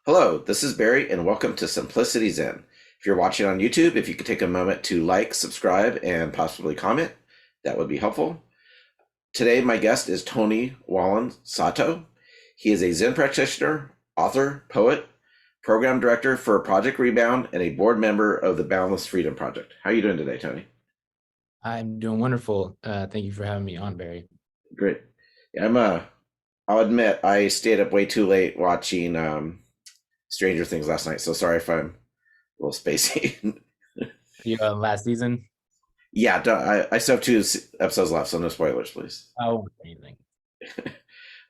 Hello, this is Barry, and welcome to Simplicity Zen. If you're watching on YouTube, if you could take a moment to like, subscribe, and possibly comment, that would be helpful. Today, my guest is Tony Wallin-Sato. He is a Zen practitioner, author, poet, program director for Project Rebound, and a board member of the Boundless Freedom Project. How are you doing today, Tony? I'm doing wonderful. Thank you for having me on, Barry. Great. Yeah, I'll admit I stayed up way too late watching Stranger Things last night, so sorry if I'm a little spacey. You last season? Yeah, I still have episodes left, so no spoilers, please. Oh, anything.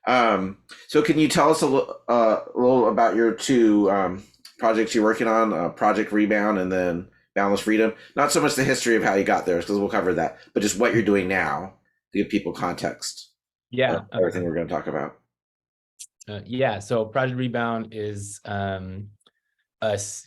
So can you tell us a little about your two projects you're working on, Project Rebound and then Boundless Freedom? Not so much the history of how you got there, because we'll cover that, but just what you're doing now to give people context of Yeah. everything we're going to talk about. Yeah. So Project Rebound is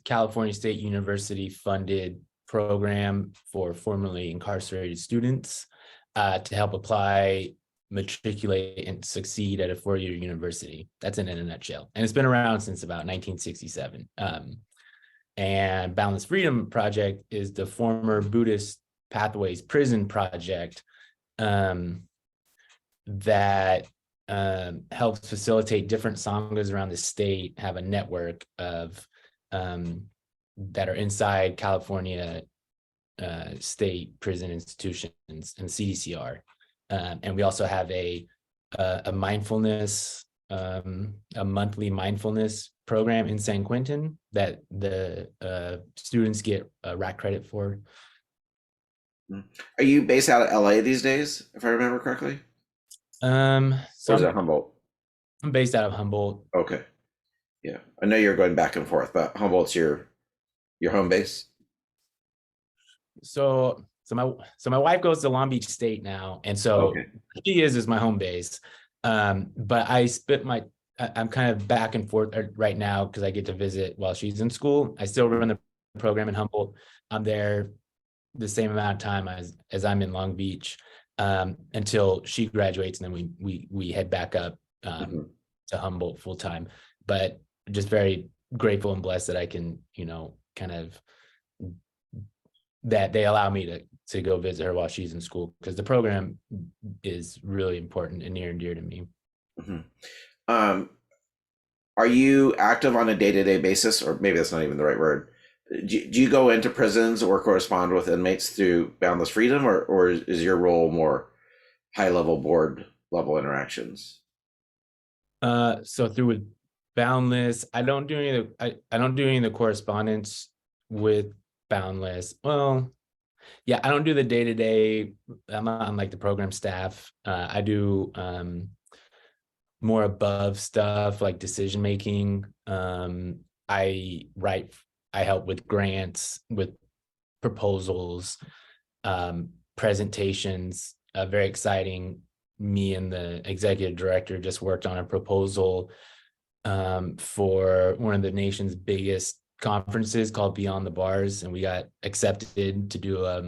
California State University funded program for formerly incarcerated students to help apply, matriculate, and succeed at a four-year university. That's in a nutshell. And it's been around since about 1967. And Boundless Freedom Project is the former Buddhist Pathways Prison Project that helps facilitate different sanghas around the state, have a network of that are inside California state prison institutions and CDCR. And we also have a mindfulness, a monthly mindfulness program in San Quentin that the students get rack credit for. Are you based out of LA these days, if I remember correctly? So Or is it Humboldt? I'm based out of Humboldt. Okay. Yeah. I know you're going back and forth, but Humboldt's your home base. So my wife goes to Long Beach State now, and so Okay. she is my home base. But I'm kind of back and forth right now because I get to visit while she's in school. I still run the program in Humboldt. I'm there the same amount of time as I'm in Long Beach until she graduates, and then we head back up Mhm. to Humboldt full time. But just very grateful and blessed that I can, kind of that they allow me to go visit her while she's in school, because the program is really important and near and dear to me. Mhm. Um, are you active on a day-to-day basis, or maybe that's not even the right word? Do you go into prisons or correspond with inmates through Boundless Freedom, or is your role more high-level board level interactions? So through with Boundless, I don't do any of the correspondence with Boundless. Well, yeah, I don't do the day-to-day. I'm not on like the program staff. I do more above stuff like decision making. I write, I help with grants, with proposals, presentations. Very exciting. Me and the executive director just worked on a proposal for one of the nation's biggest conferences called Beyond the Bars, and we got accepted to do a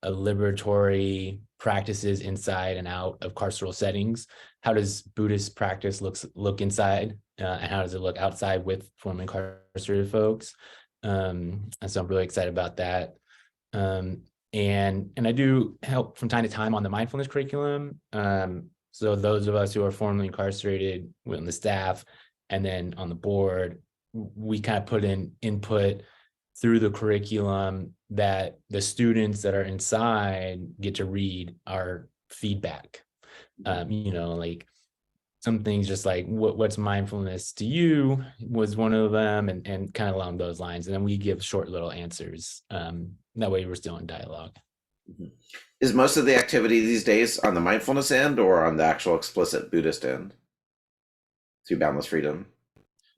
liberatory practices inside and out of carceral settings. How does Buddhist practice look inside, and how does it look outside with formerly incarcerated folks? And so I'm really excited about that. And I do help from time to time on the mindfulness curriculum. So those of us who are formerly incarcerated on the staff and then on the board, we kind of put in input through the curriculum that the students that are inside get to read our feedback. Like some things just like what's mindfulness to you was one of them, and kind of along those lines. And then we give short little answers. That way we're still in dialogue. Mhm. Is most of the activity these days on the mindfulness end or on the actual explicit Buddhist end through Boundless Freedom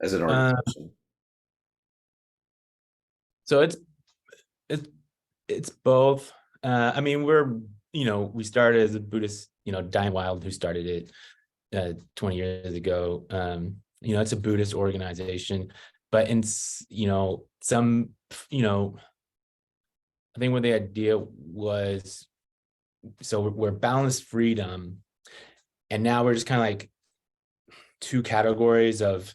as an Uh, organization? so it's it's both. I mean, we started as a Buddhist, Diane Wild, who started it 20 years ago. It's a Buddhist organization, but some, I think what the idea was, so we're balanced freedom, and now we're just kind of like two categories of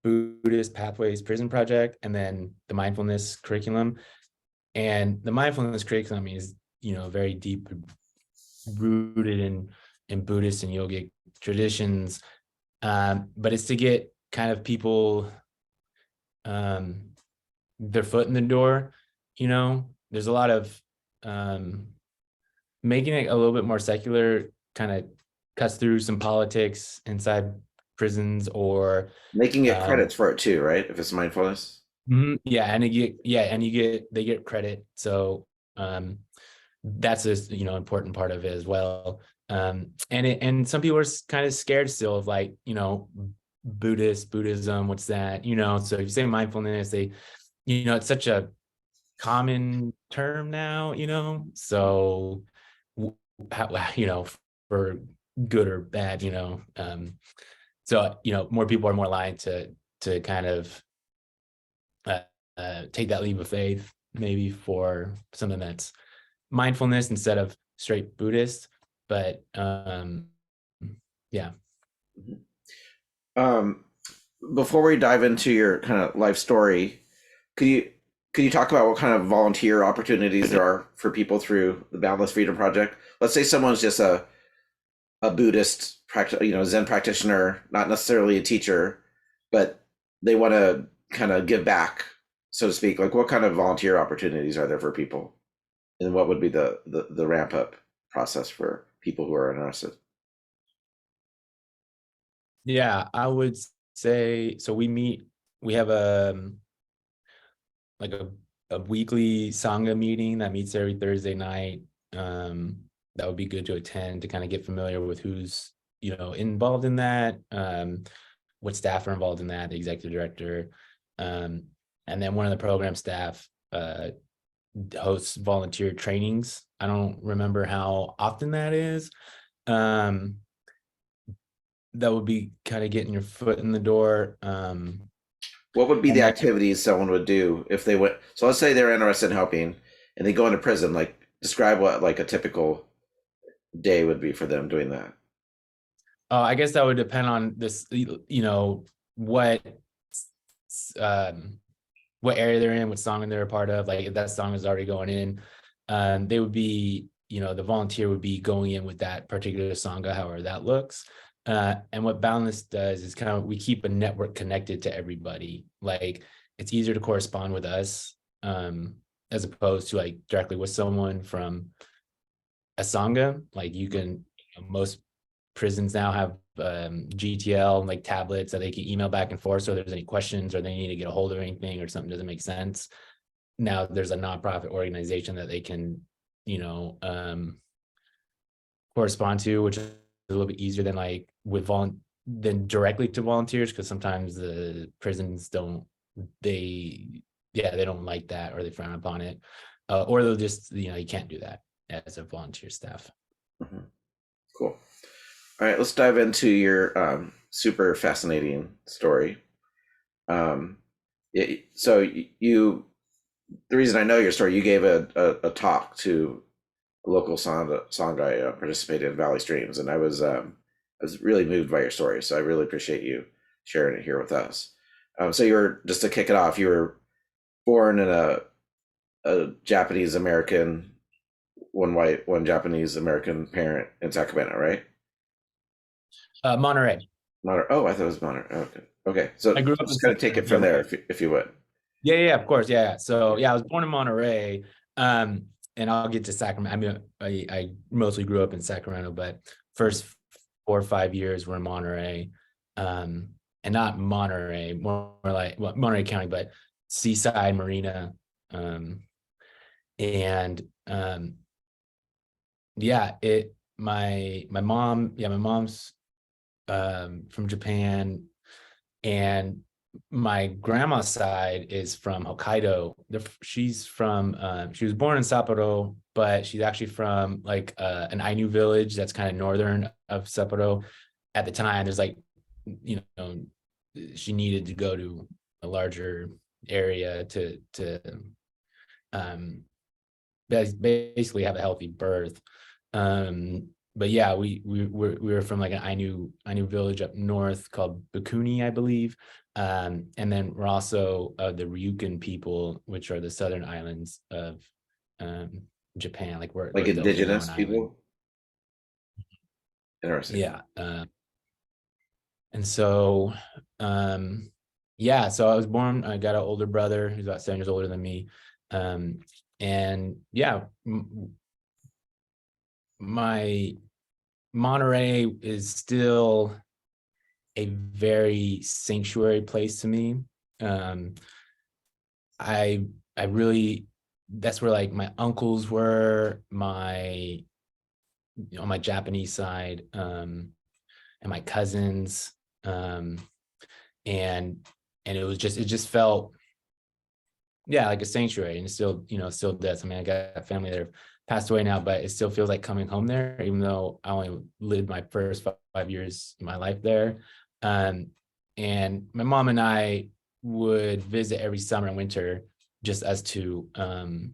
Buddhist Pathways Prison Project, and then the mindfulness curriculum. And the mindfulness curriculum is, very deep rooted in Buddhist and yogic traditions. But it's to get kind of people their foot in the door. There's a lot of making it a little bit more secular kind of cuts through some politics inside prisons, or Making it credits for it too, right? If it's mindfulness. yeah, and they get credit. So that's a important part of it as well. And some people are kind of scared still of, like, Buddhism, what's that? So if you say mindfulness, they, it's such a common term now, so for good or bad, so more people are more aligned to kind of take that leap of faith, maybe for something that's mindfulness instead of straight Buddhist. But yeah. Before we dive into your kind of life story, could you talk about what kind of volunteer opportunities there are for people through the Boundless Freedom Project? Let's say someone's just a Buddhist Zen practitioner, not necessarily a teacher, but they want to kind of give back, so to speak. Like, what kind of volunteer opportunities are there for people, and what would be the ramp up process for people who are interested? Yeah, I would say so. We have like a weekly Sangha meeting that meets every Thursday night. That would be good to attend to kind of get familiar with who's, involved in that, what staff are involved in that, the executive director. And then one of the program staff hosts volunteer trainings. I don't remember how often that is. That would be kind of getting your foot in the door. What would be the activities someone would do if they went? So let's say they're interested in helping and they go into prison. Like, describe what like a typical day would be for them doing that. I guess that would depend on this, what area they're in, what song they're a part of. Like, if that song is already going in, they would be, the volunteer would be going in with that particular sangha, however that looks. And what Boundless does is kind of, we keep a network connected to everybody. Like, it's easier to correspond with us, as opposed to like directly with someone from a sangha. Like, you can, most prisons now have GTL, like tablets that they can email back and forth. So if there's any questions or they need to get a hold of anything or something doesn't make sense, now there's a nonprofit organization that they can, correspond to, which is a little bit easier than like than directly to volunteers, because sometimes the prisons they don't like that, or they frown upon it, or they'll just, you can't do that as a volunteer staff. Mm-hmm. Cool. All right, let's dive into your super fascinating story. So the reason I know your story, you gave a talk to a local sangha I participated in, Valley Streams, and I was really moved by your story. So I really appreciate you sharing it here with us. So you were, just to kick it off, you were born in a Japanese American, one white, one Japanese American parent in Sacramento, right? Monterey. Oh, I thought it was Monterey. Okay. Okay. So I grew up just kind of take it from there, if you would. Yeah, of course. Yeah. So yeah, I was born in Monterey. And I'll get to Sacramento. I mean, I mostly grew up in Sacramento, but first 4 or 5 years were in Monterey. And not Monterey, more like, well, Monterey County, but Seaside Marina. My mom's from Japan, and my grandma's side is from Hokkaido. She's from she was born in Sapporo, but she's actually from like an Ainu village that's kind of northern of Sapporo. At the time, there's like, she needed to go to a larger area to basically have a healthy birth. but yeah, we were from like an Ainu village up north called Bikuni, I believe. And then we're also the Ryukyu people, which are the southern islands of um, Japan, like we're Like like the indigenous Okinawan island. people. Interesting. Yeah. And so, yeah, so I was born, I got an older brother who's about 7 years older than me. Um, and yeah, my Monterey is still a very sanctuary place to me. Um, I I really, that's where like my uncles were, my on my Japanese side, and my cousins, um, and it just felt, yeah, like a sanctuary, and it still, still does. I mean, I got family that have passed away now, but it still feels like coming home there, even though I only lived my first 5 years of my life there. Um, and my mom and I would visit every summer and winter, just us two. And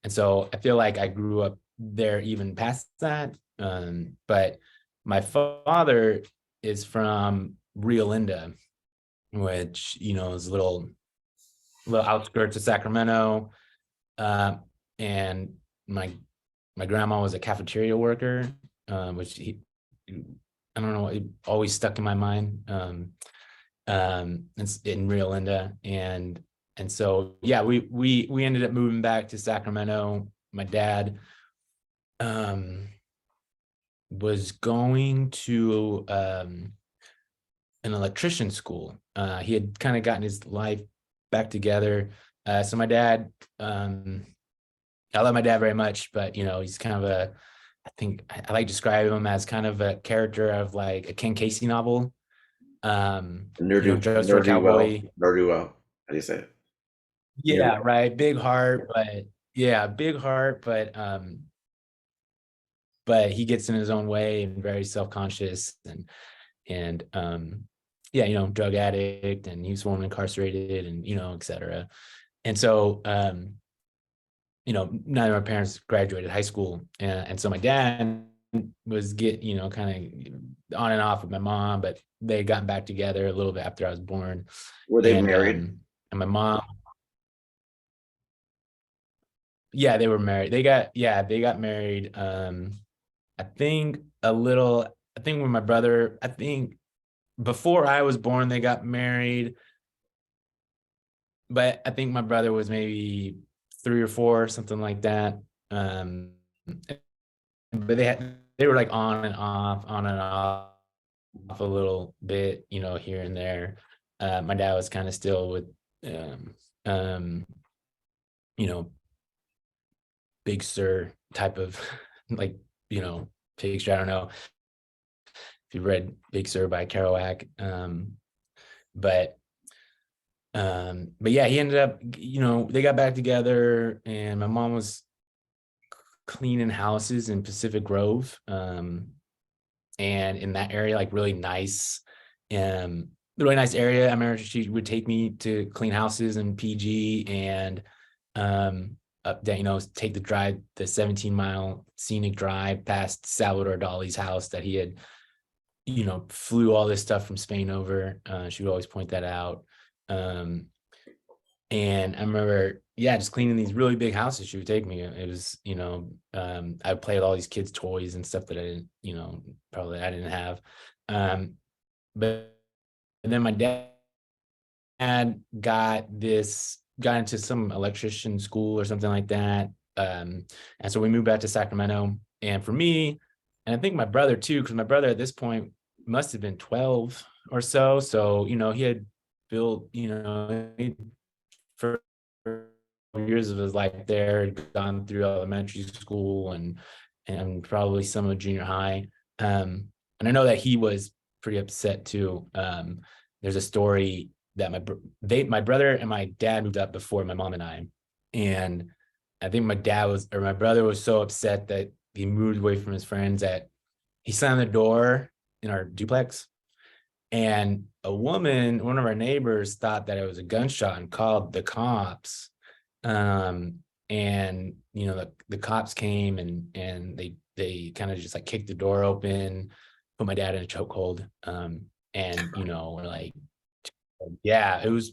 so I feel like I grew up there even past that. But my father is from Rio Linda, which, is a little outskirts of Sacramento. Uh, and my grandma was a cafeteria worker, which I don't know, it always stuck in my mind. It's in Rio Linda, and so yeah, we ended up moving back to Sacramento. My dad was going to an electrician school. He had kind of gotten his life back together. So my dad, I love my dad very much, but he's kind of I think I like to describe him as kind of a character of like a Ken Casey novel. Drugstore cowboy. Nerdy well. How do you say it? Nerdy Yeah, well. right. Big heart, but he gets in his own way and very self-conscious, and yeah, drug addict, and he was formerly incarcerated, and et cetera. And so neither of my parents graduated high school, and so my dad was kind of on and off with my mom, but they had gotten back together a little bit after I was born. Were they and married? and my mom, yeah, they were married. They got married. I think when my brother, I think before I was born, they got married, but I think my brother was maybe 3 or 4, something like that. Um, but they were like on and off a little bit, here and there. My dad was kind of still with, um, um, you know, Big Sur type of like, fixture. I don't know if you read Big Sur by Kerouac. But but yeah, he ended up, they got back together, and my mom was cleaning houses in Pacific Grove. And in that area, like really nice area. I remember she would take me to clean houses in PG, and up that, take the 17-mile scenic drive past Salvador Dali's house that he had, flew all this stuff from Spain over. She would always point that out. And I remember, yeah, just cleaning these really big houses. She would take me. It was, I'd play with all these kids' toys and stuff that I didn't, probably I didn't have. But and then my dad got into some electrician school or something like that. And so we moved back to Sacramento. And for me, and I think my brother too, because my brother at this point must have been 12 or so. So, he had built, for years of his life there, had gone through elementary school and probably some of junior high. And I know that he was pretty upset too. There's a story that my brother and my dad moved up before my mom and I, and I think my brother was so upset that he moved away from his friends that he slammed the door in our duplex, and one of our neighbors, thought that it was a gunshot and called the cops. And the cops came, and they they kind of just like kicked the door open, put my dad in a chokehold. And, you know, we're like, yeah, it was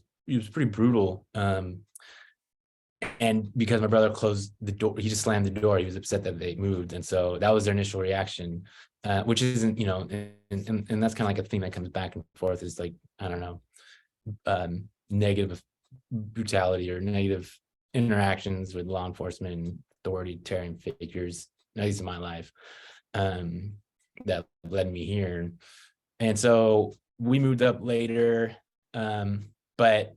pretty brutal. And because my brother closed the door, he just slammed the door. He was upset that they moved. And so that was their initial reaction, which isn't, you know, and that's kind of like a theme that comes back and forth is like, I don't know, negative brutality or negative interactions with law enforcement and authoritarian figures, at least in my life, that led me here. And so we moved up later, but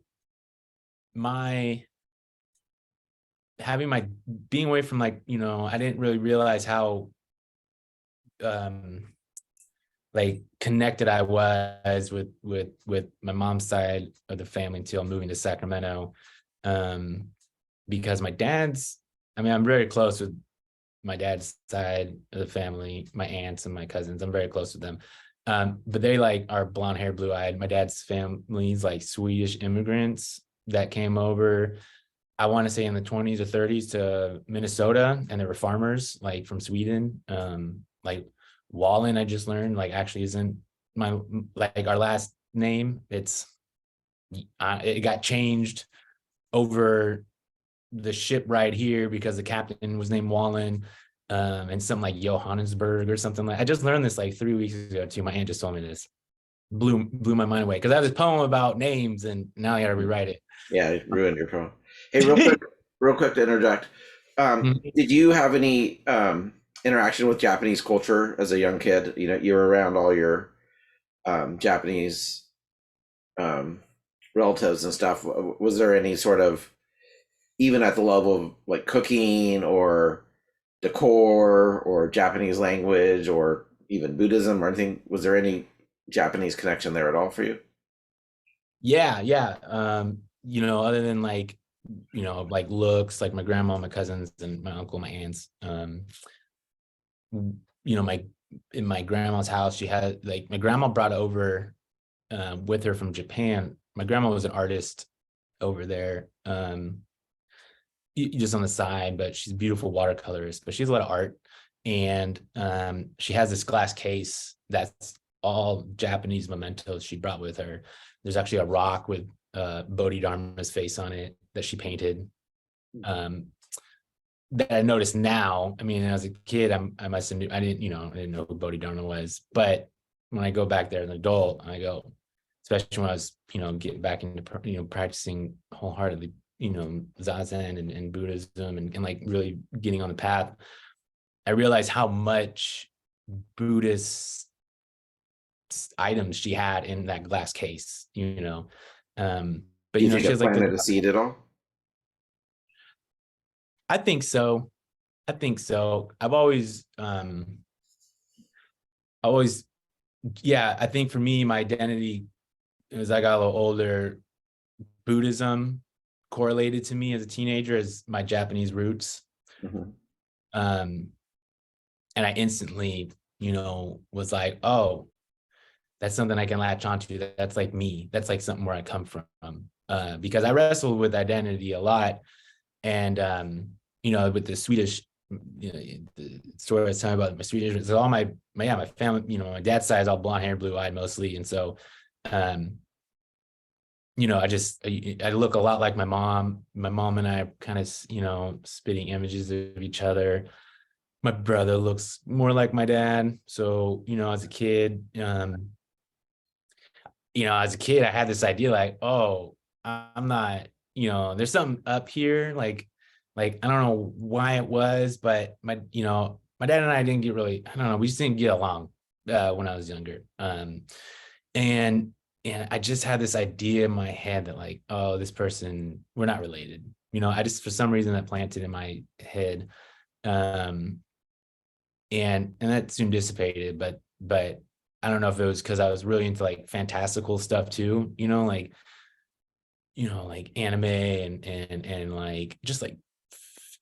being away from, like, you know, I didn't really realize how like connected I was with my mom's side of the family until moving to Sacramento, because I'm very close with my dad's side of the family, my aunts and my cousins. I'm very close with them. But they like are blonde hair, blue eyed. My dad's family's like Swedish immigrants that came over, I want to say in the 20s or 30s to Minnesota, and they were farmers like from Sweden. Like Wallin, I just learned, like actually isn't like our last name. It got changed over the ship right here because the captain was named Wallin, and something like Johannesburg or something like. I just learned this like 3 weeks ago too. My aunt just told me this. Blew my mind away because I have this poem about names and now I got to rewrite it. Yeah, it ruined your poem. Hey, real quick to interject. Mhm. Did you have any interaction with Japanese culture as a young kid? You know, you were around all your Japanese relatives and stuff. Was there any sort of, even at the level of like cooking or decor or Japanese language or even Buddhism or anything, was there any Japanese connection there at all for you? Yeah. You know, other than like, you know, like looks, like my grandma, my cousins, and my uncle, my aunts. You know, in my grandma's house, she had like my grandma brought over with her from Japan. My grandma was an artist over there, just on the side, but she's a beautiful watercolorist. But she has a lot of art, and she has this glass case that's all Japanese mementos she brought with her. There's actually a rock with Bodhidharma's face on it that she painted. That I noticed now. I mean, as a kid, I must have knew. I didn't know who Bodhidharma was. But when I go back there as an adult, I go, especially when I was, you know, getting back into, you know, practicing wholeheartedly, you know, Zazen and Buddhism and like really getting on the path. I realized how much Buddhist items she had in that glass case, you know. But Do you you know, think she it has like this. planted a seed at all? I think so. I've always, yeah, I think for me, my identity as I got a little older, Buddhism correlated to me as a teenager as my Japanese roots. Mm-hmm. And I instantly, you know, was like, oh, that's something I can latch onto. That's like me. That's like something where I come from. Because I wrestled with identity a lot. And, you know, with the Swedish, you know, the story I was telling about my Swedish, so all my family, you know, my dad's side is all blonde hair, blue eyed mostly. And so, you know, I look a lot like my mom. My mom and I are kind of, you know, spitting images of each other. My brother looks more like my dad. So, you know, as a kid, I had this idea like, oh, I'm not, you know, there's something up here. Like, I don't know why it was, but my dad and I didn't get really, I don't know, we just didn't get along when I was younger. And I just had this idea in my head that like, oh, this person, we're not related. You know, I just, for some reason that planted in my head. And that soon dissipated, but I don't know if it was because I was really into like fantastical stuff too, you know, like anime and like just like,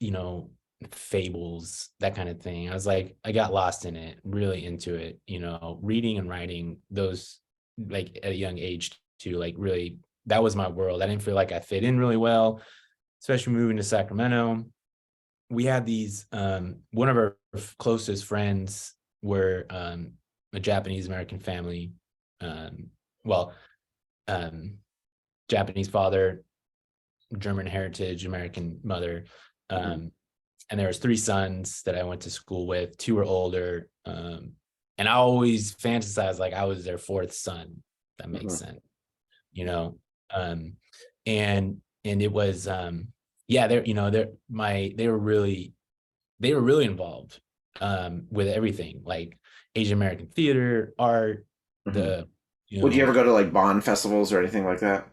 you know, fables, that kind of thing. I was like, I got lost in it, really into it, you know, reading and writing those like at a young age too, like really, that was my world. I didn't feel like I fit in really well, especially moving to Sacramento. we had these, one of our closest friends were a Japanese American family. Well, Japanese father, German heritage, American mother. And there was 3 sons that I went to school with. 2 were older. And I always fantasized like I was their 4th son. That makes sense, you know? And it was, yeah, they were really involved with everything, like Asian American theater, art, Would you ever go to like Bond festivals or anything like that?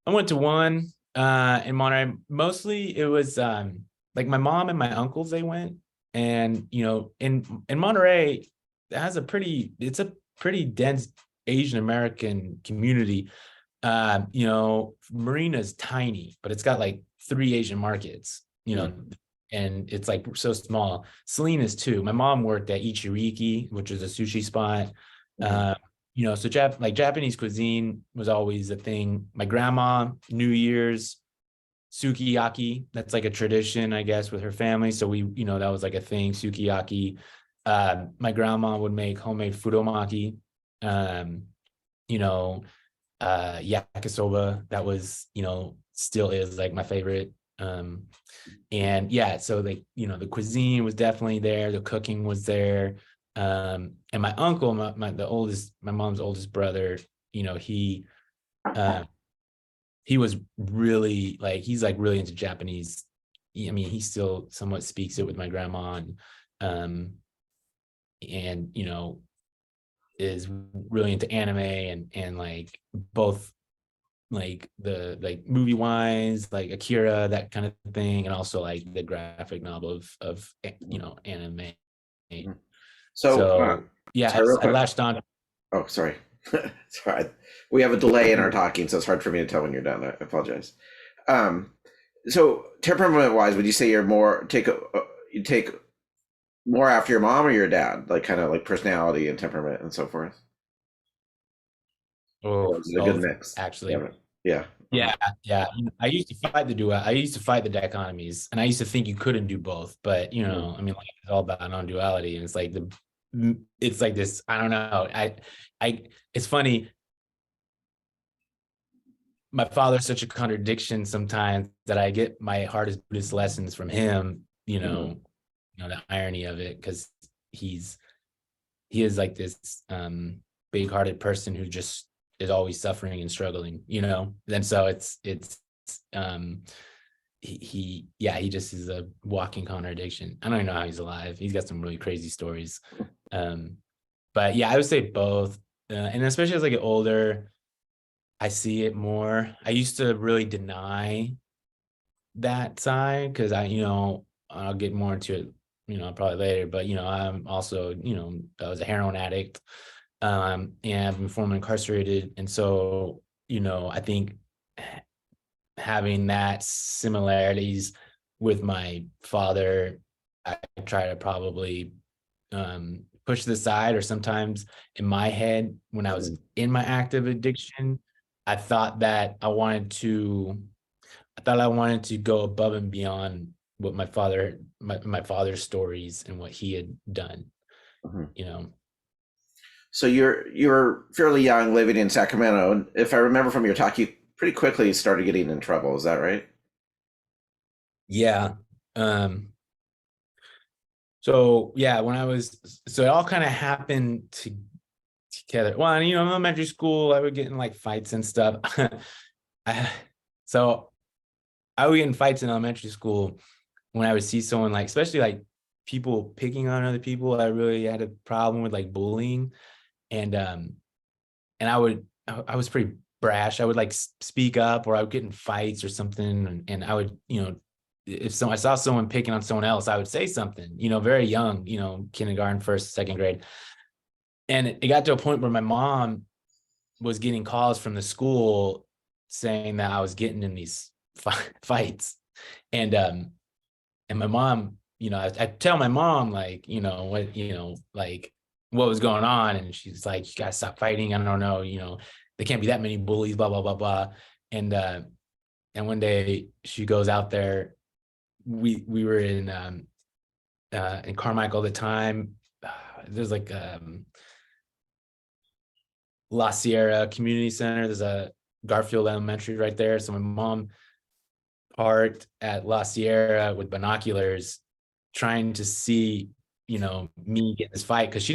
I went to one in Monterey. Mostly it was like my mom and my uncles, they went. And in Monterey, it's a pretty dense Asian American community. Marina's tiny, but it's got like 3 Asian markets, and it's like so small. Salinas too. My mom worked at Ichiriki, which is a sushi spot. So Japanese cuisine was always a thing. My grandma, New Year's, sukiyaki, that's like a tradition, I guess, with her family. So that was like a thing, sukiyaki. My grandma would make homemade fudomaki. Yakisoba, that was, still is like my favorite. And yeah, so like, the cuisine was definitely there. The cooking was there. And my uncle, my mom's oldest brother, he was really like, he's like really into Japanese. He still somewhat speaks it with my grandma, and is really into anime and like both like the like movie wise, like Akira, that kind of thing, and also like the graphic novel of anime. So yeah, sorry, real I quick. latched on. Oh, sorry. Sorry. We have a delay in our talking, so it's hard for me to tell when you're done. I apologize. So temperament wise, would you say you're you take more after your mom or your dad, like kind of like personality and temperament and so forth? Or is it a good Both, mix? actually. Yeah. Yeah. I used to fight the dichotomies, and I used to think you couldn't do both, but like, it's all about non-duality, and it's like this, I don't know. It's funny. My father's such a contradiction sometimes that I get my hardest Buddhist lessons from him, the irony of it, because he is like this big-hearted person who just is always suffering and struggling, and so he just is a walking contradiction. I don't even know how he's alive. He's got some really crazy stories. But yeah, I would say both. And especially as I get older, I see it more. I used to really deny that side because I'll get more into it, probably later. But I'm also, I was a heroin addict, and I've been formerly incarcerated, and so I think having that similarities with my father, I try to probably push this aside, or sometimes in my head when I was in my active addiction, I thought I wanted to go above and beyond what my father's stories and what he had done. So you're fairly young, living in Sacramento, and if I remember from your talk, you pretty quickly started getting in trouble. Is that right? Yeah. So yeah, so it all kind of happened together. Well, in elementary school, I would get in like fights and stuff. So I would get in fights in elementary school when I would see someone, like, especially like people picking on other people. I really had a problem with like bullying, and I was pretty brash. I would like speak up, or I would get in fights or something, and I would, if I saw someone picking on someone else, I would say something, very young, kindergarten, first, second grade. And it got to a point where my mom was getting calls from the school saying that I was getting in these fights. And my mom, I tell my mom, like, what was going on. And she's like, you gotta stop fighting. I don't know, there can't be that many bullies, blah, blah, blah, blah. And one day she goes out there we were in Carmichael at the time. There's like La Sierra Community Center. There's a Garfield Elementary right there. So my mom parked at La Sierra with binoculars, trying to see, me get this fight, because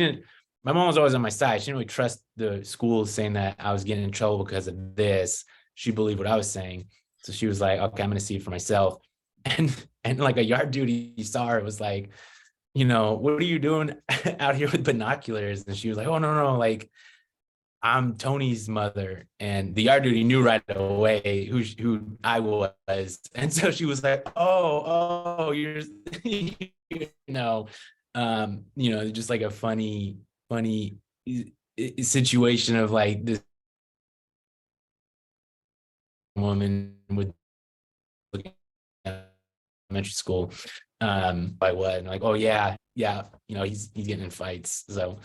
my mom was always on my side. She didn't really trust the school saying that I was getting in trouble because of this. She believed what I was saying. So she was like, okay, I'm going to see for myself. And like a yard duty saw her, was like, what are you doing out here with binoculars? And she was like, oh, no, like, I'm Tony's mother. And the yard duty knew right away who I was. And so she was like, oh, you're, just like a funny situation of like this woman with elementary school, by what, and like, oh yeah, he's getting in fights. So,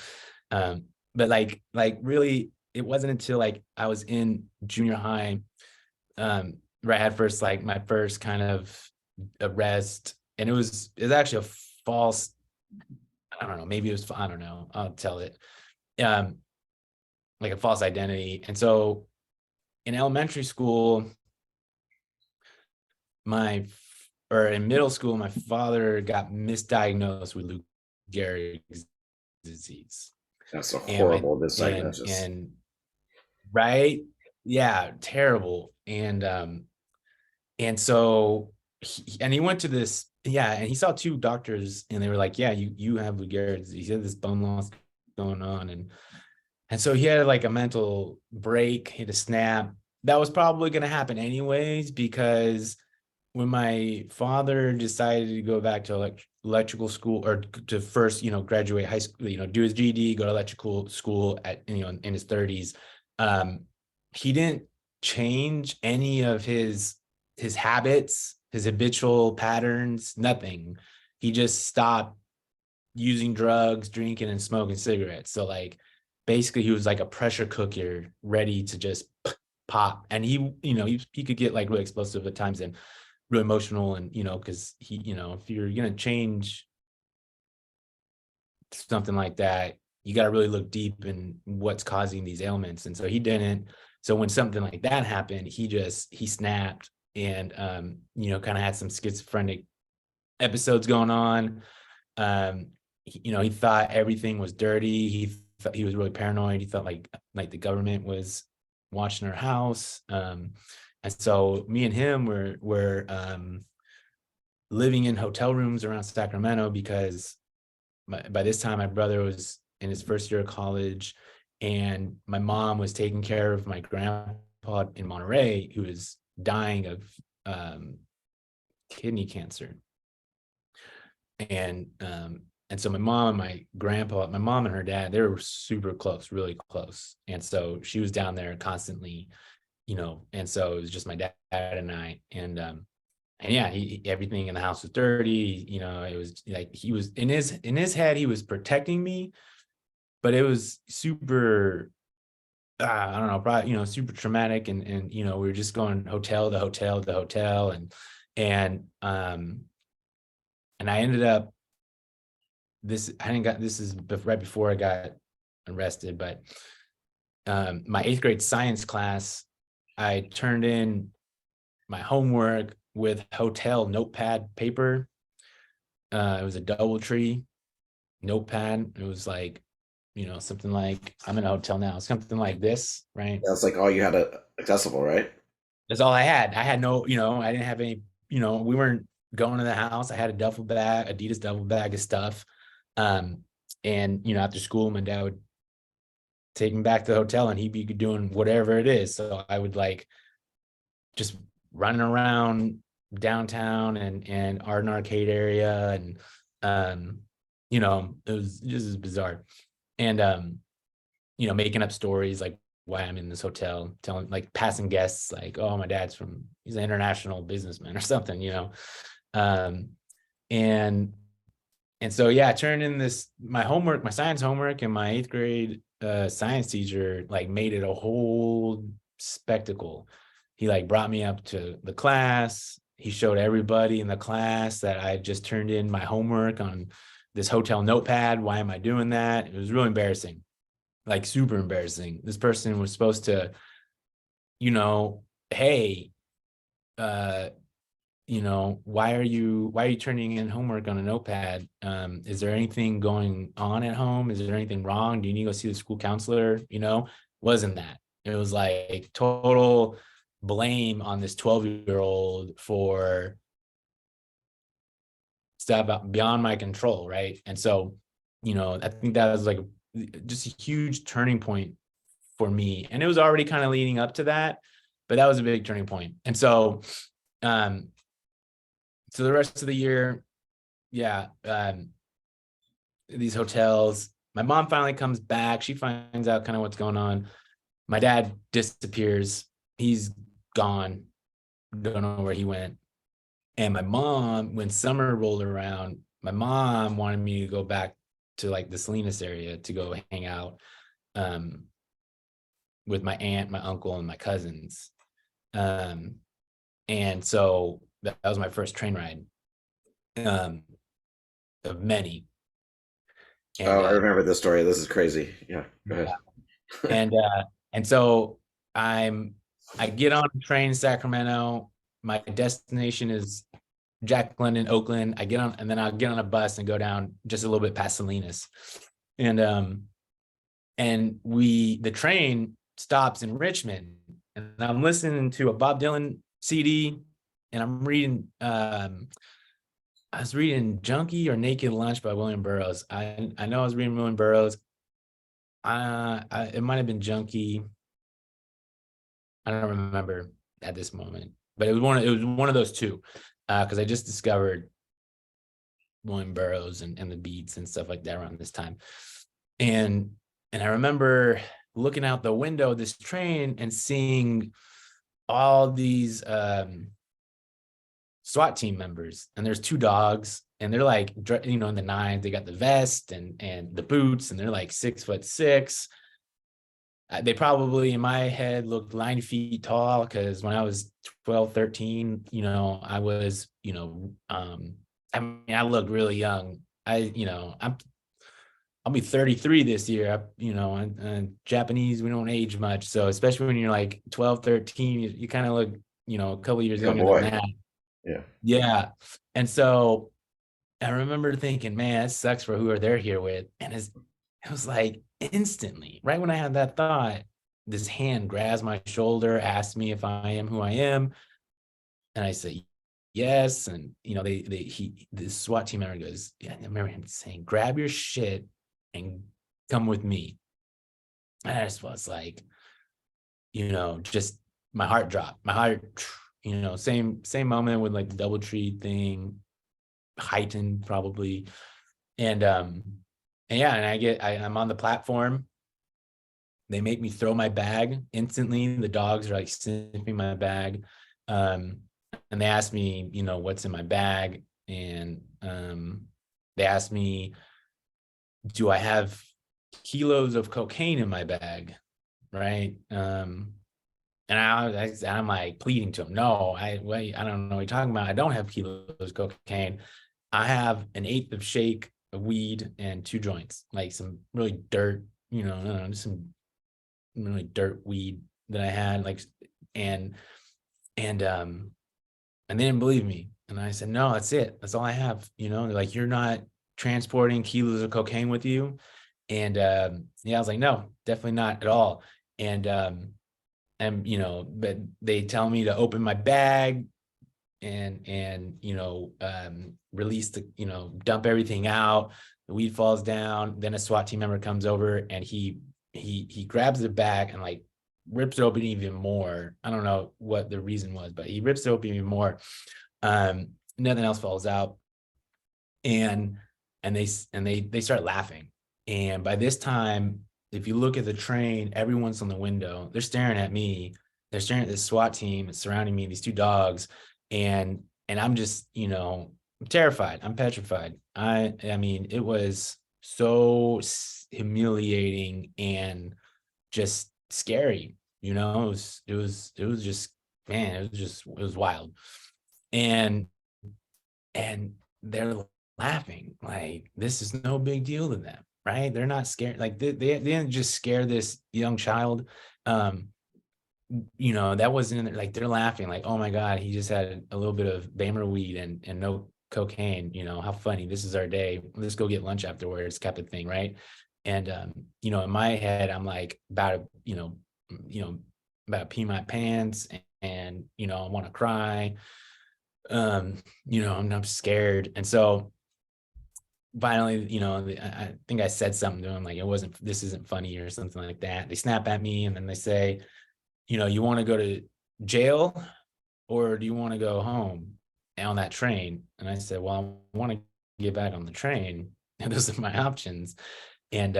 but like really, it wasn't until like I was in junior high, where I had first, like my first kind of arrest, and it was actually a false, I don't know, maybe it was, I don't know, I'll tell it, like a false identity. And so in elementary school, in middle school, my father got misdiagnosed with Lou Gehrig's disease. That's a horrible misdiagnosis. And right, yeah, terrible. And so he went to this, and he saw two doctors, and they were like, yeah, you have Lou Gehrig's disease. He had this bone loss going on, and so he had like a mental break, he had a snap. That was probably going to happen anyways, because when my father decided to go back to electrical school, or to first, graduate high school, do his GED, go to electrical school at, in his 30s, he didn't change any of his habits, his habitual patterns, nothing. He just stopped using drugs, drinking, and smoking cigarettes. So like, basically he was like a pressure cooker ready to just pop. And he could get like really explosive at times and really emotional, and because he, if you're gonna change something like that, you got to really look deep in what's causing these ailments. And so he didn't. So when something like that happened, he snapped, and kind of had some schizophrenic episodes going on. He thought everything was dirty. He was really paranoid. He thought like the government was watching our house. And so me and him were living in hotel rooms around Sacramento, because by this time my brother was in his first year of college, and my mom was taking care of my grandpa in Monterey, who was dying of kidney cancer. And so my mom and her dad, they were super close, really close. And so she was down there constantly, and so it was just my dad and I, and yeah, everything in the house was dirty. It was like he was in his head, he was protecting me, but it was super, I don't know, probably, super traumatic. And we were just going hotel to hotel to hotel, and I ended up, this is right before I got arrested, but my 8th grade science class, I turned in my homework with hotel notepad paper. It was a DoubleTree notepad. It was like, something like, I'm in a hotel now, something like this, right? That's like all you had accessible, right? That's all I had. I had no, I didn't have any, we weren't going to the house. I had a duffel bag, Adidas duffel bag of stuff. And, after school, my dad would take me back to the hotel, and he'd be doing whatever it is. So I would like just running around downtown and Art Arcade area, and it was just bizarre. And making up stories like why I'm in this hotel, telling, like, passing guests like, oh, my dad's he's an international businessman or something, and so yeah, I turned in my homework, my science homework, and my 8th grade science teacher like made it a whole spectacle. He like brought me up to the class, He showed everybody in the class that I just turned in my homework on this hotel notepad. Why am I doing that? It was really embarrassing, like super embarrassing. This person was supposed to, hey, why are you turning in homework on a notepad? Is there anything going on at home? Is there anything wrong? Do you need to go see the school counselor? Wasn't that. It was like total blame on this 12-year-old for stuff beyond my control, right? And so, I think that was like just a huge turning point for me. And it was already kind of leading up to that, but that was a big turning point. And so, so the rest of the year, these hotels, my mom finally comes back. She finds out kind of what's going on. My dad disappears. He's gone. Don't know where he went. And my mom, when summer rolled around, my mom wanted me to go back to like the Salinas area to go hang out with my aunt, my uncle, and my cousins. And so that was my first train ride of many. And, I remember this story. This is crazy. Yeah, go ahead. And so I get on a train in Sacramento. My destination is Jack London, Oakland. I get on, and then I'll get on a bus and go down just a little bit past Salinas. And the train stops in Richmond, and I'm listening to a Bob Dylan CD, and I'm reading I was reading Junkie or Naked Lunch by William Burroughs. I know I was reading William Burroughs. It might have been Junkie. I don't remember at this moment, but it was one of those two, because I just discovered William Burroughs and the beats and stuff like that around this time. And I remember looking out the window of this train and seeing all these SWAT team members, and there's two dogs, and they're like, in the nines, they got the vest and the boots, and they're like 6'6". They probably in my head looked 9 feet tall, because when I was 12, 13, I was, I looked really young. I'll be 33 this year. And Japanese, we don't age much. So especially when you're like 12, 13, you kind of look, a couple years younger than that. Yeah. Yeah. And so I remember thinking, man, it sucks for who they're here with. And it was like instantly, right when I had that thought, this hand grabs my shoulder, asks me if I am who I am. And I say, yes. And, this SWAT team member goes, yeah, I remember him saying, grab your shit and come with me. And I just was like, just my heart dropped. My heart, same moment with like the DoubleTree thing, heightened probably. And I'm on the platform. They make me throw my bag instantly. The dogs are like sniffing my bag. And they asked me, what's in my bag. And they asked me, do I have kilos of cocaine in my bag? Right. And I'm like pleading to him. No, I don't know what you're talking about. I don't have kilos of cocaine. I have an eighth of shake of weed and 2 joints, like some really dirt, just some really dirt weed that I had, like, and they didn't believe me. And I said, no, that's it. That's all I have. They're like, you're not transporting kilos of cocaine with you. And I was like, no, definitely not at all. And but they tell me to open my bag and release the, dump everything out. The weed falls down. Then a SWAT team member comes over and he grabs the bag and like rips it open even more. I don't know what the reason was, but he rips it open even more. Nothing else falls out. And they start laughing. And by this time, if you look at the train, everyone's on the window. They're staring at me. They're staring at this SWAT team surrounding me, these 2 dogs. And I'm just, I'm terrified. I'm petrified. I mean, it was so humiliating and just scary. It was just, man, it was wild. and they're laughing like this is no big deal to them, right? They're not scared. Like they didn't just scare this young child. Um, that wasn't like they're laughing like, oh my God, he just had a little bit of Bammer weed and no cocaine. How funny. This is our day. Let's go get lunch afterwards, type of thing, right? And in my head, I'm like about to, about to pee my pants and I want to cry. I'm scared. And so finally, I think I said something to him like this isn't funny or something like that. They snap at me and then they say, you want to go to jail or do you want to go home on that train? And I said, well, I want to get back on the train. And those are my options. And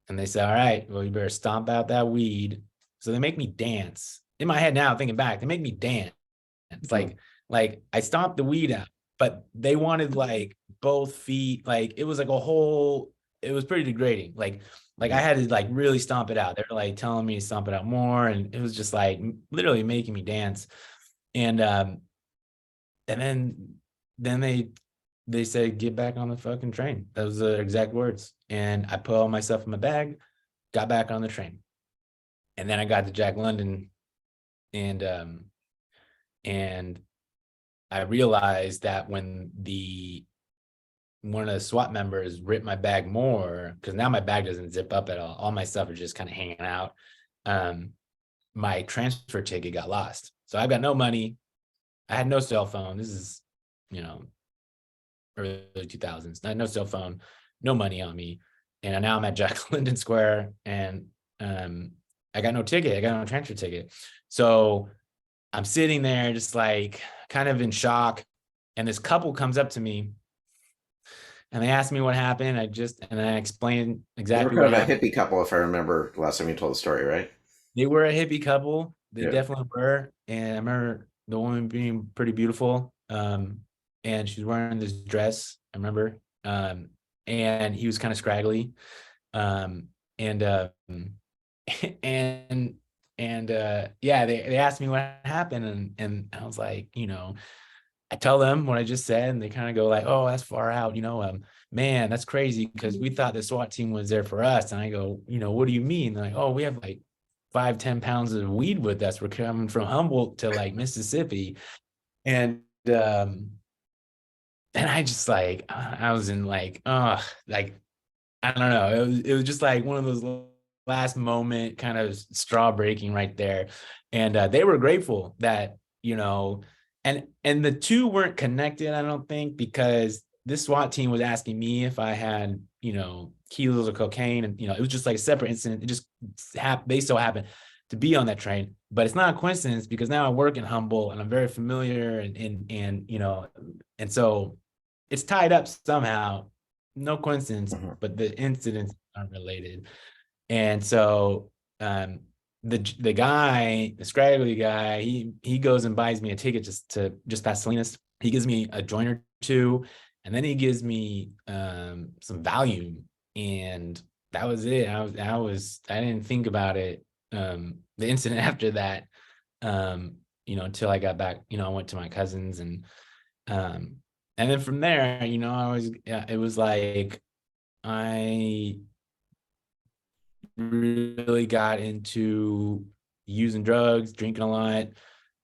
they said, all right, well, you better stomp out that weed. So they make me dance. In my head now, thinking back, they make me dance. It's like I stomped the weed out, but they wanted like both feet. Like it was like it was pretty degrading. Like I had to like really stomp it out. They're like telling me to stomp it out more. And it was just like literally making me dance. And then they said, get back on the fucking train. Those are the exact words. And I put all my stuff in my bag, got back on the train. And then I got to Jack London and I realized that when one of the SWAT members ripped my bag more, because now my bag doesn't zip up at all my stuff is just kind of hanging out, my transfer ticket got lost. So I've got no money. I had no cell phone. This is early 2000s. I had no cell phone, no money on me, and now I'm at Jack London Square and I got no ticket. I got no transfer ticket. So I'm sitting there just like kind of in shock. And this couple comes up to me and they asked me what happened. I explained They were exactly kind what of a happened. hippie couple, if I remember last time you told the story, right? They were a hippie couple. They Yeah. definitely were. And I remember the woman being pretty beautiful. And she was wearing this dress, I remember. And he was kind of scraggly. Um, and and yeah, they asked me what happened, and I was like, I tell them what I just said, and they kind of go like, oh, that's far out, man, that's crazy because we thought the SWAT team was there for us. And I go, what do you mean? They're like, oh, we have like 5-10 pounds of weed with us. We're coming from Humboldt to like Mississippi. And I just like I was in like, oh, like I don't know. It was just like one of those last moment kind of straw breaking right there. And they were grateful that, and the two weren't connected, I don't think, because this SWAT team was asking me if I had, kilos of cocaine. And, it was just like a separate incident. It just they so happened to be on that train. But it's not a coincidence because now I work in Humboldt and I'm very familiar and so it's tied up somehow. No coincidence, Mhm. but the incidents aren't related. And so the guy, the scraggly guy, he goes and buys me a ticket just past Salinas. He gives me a joint or two, and then he gives me some Valium, and that was it. I didn't think about it. The incident after that, until I got back. I went to my cousins um, and then from there, it was like I really got into using drugs, drinking a lot.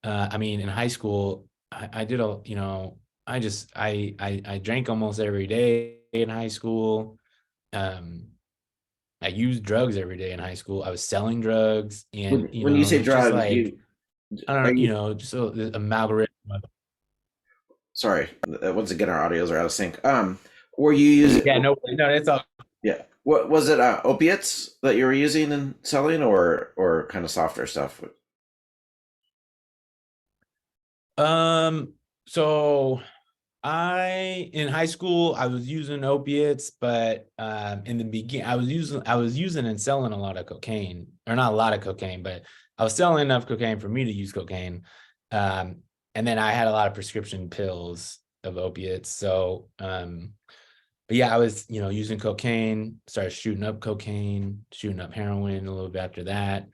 I mean, in high school, I did I drank almost every day in high school. Um, I used drugs every day in high school. I was selling drugs, and When you it say was just drugs, like I are don't, you just a amalgamation. sorry? Once again, our audios are out of sync. Were you using? Yeah, no, it's all. Yeah. What was it? Opiates that you were using and selling, or kind of softer stuff? So in high school I was using opiates, but in the beginning I was using and selling a lot of cocaine, or not a lot of cocaine, but I was selling enough cocaine for me to use cocaine. And then I had a lot of prescription pills of opiates. So but yeah, I was, using cocaine, started shooting up cocaine, shooting up heroin a little bit after that.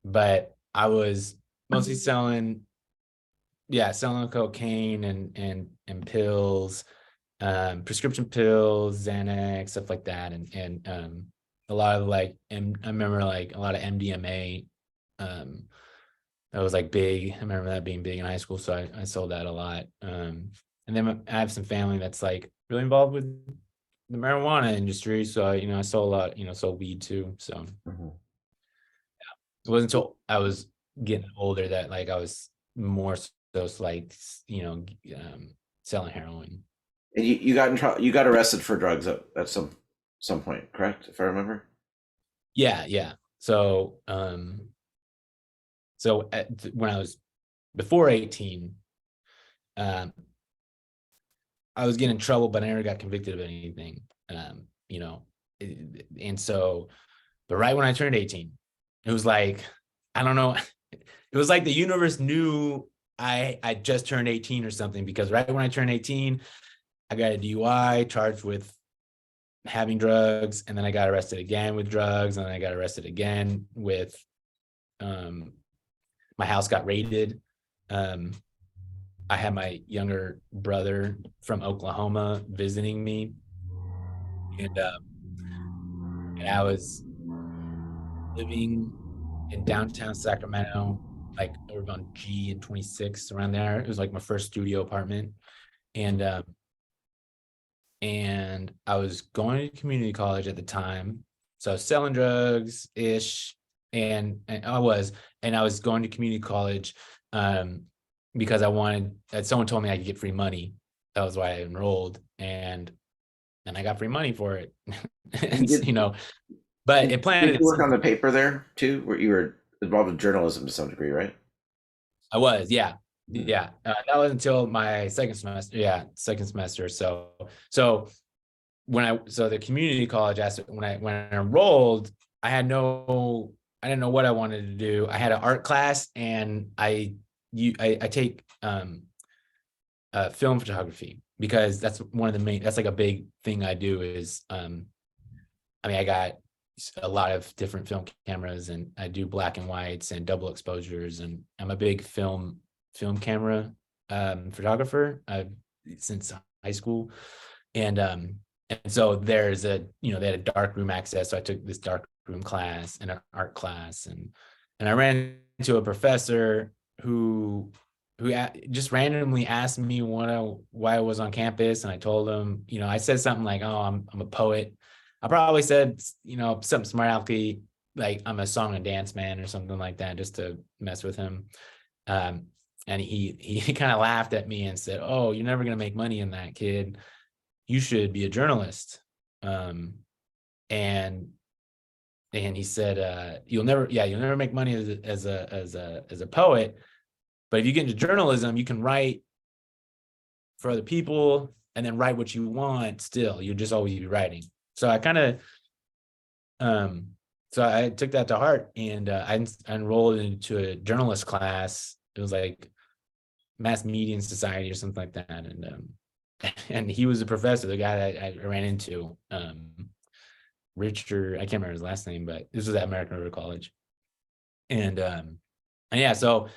But I was mostly selling yeah, selling cocaine and pills, prescription pills, Xanax, stuff like that, and a lot of like, I remember like a lot of MDMA. Um, that was like big. I remember that being big in high school, so I sold that a lot. And then I have some family that's like really involved with the marijuana industry, so I sold a lot, sold weed too. So Mhm. it wasn't until I was getting older that like I was more so like selling heroin. And you got in trouble. You got arrested for drugs at some point, correct? If I remember. Yeah, yeah. When I was before 18, um, I was getting in trouble, but I never got convicted of anything. Um, you know, and so, but right when I turned 18, it was like, I don't know, it was like the universe knew I just turned 18 or something, because right when I turned 18, I got a DUI charged with having drugs, and then I got arrested again with drugs, and then I got arrested again with my house got raided. Um, I had my younger brother from Oklahoma visiting me, and I was living in downtown Sacramento, like over on G and 26 around there. It was like my first studio apartment, and I was going to community college at the time, so I was selling drugs ish, and I was going to community college um, because I wanted. Someone told me I could get free money. That was why I enrolled, and I got free money for it. You And, did. but Did, it planted did a you work seed. on the paper there too? Where you were involved in journalism to some degree, right? I was, yeah, Mhm. yeah. That was until my second semester. Yeah, second semester. So the community college asked when I enrolled, I didn't know what I wanted to do. I had an art class, and I take film photography, because that's one of the main. That's like a big thing I do is I got a lot of different film cameras, and I do black and whites and double exposures, and I'm a big film camera photographer since high school, and so they had a dark room access, so I took this dark room class and an art class, and I ran into a professor who just randomly asked me why I was on campus, and I told him, I said something like, "Oh, I'm a poet." I probably said, something smart alecky, like I'm a song and dance man or something like that, just to mess with him. Um, and he kind of laughed at me and said, "Oh, you're never gonna make money in that, kid. You should be a journalist." Um, and he said, you'll never make money as a poet, but if you get into journalism, you can write for other people and then write what you want. Still, you'll just always be writing. So I kind of Um, so I took that to heart, and I enrolled into a journalist class. It was like mass media and society or something like that. And he was a professor, the guy that I ran into, Richard, I can't remember his last name, but this was at American River College. And yeah, so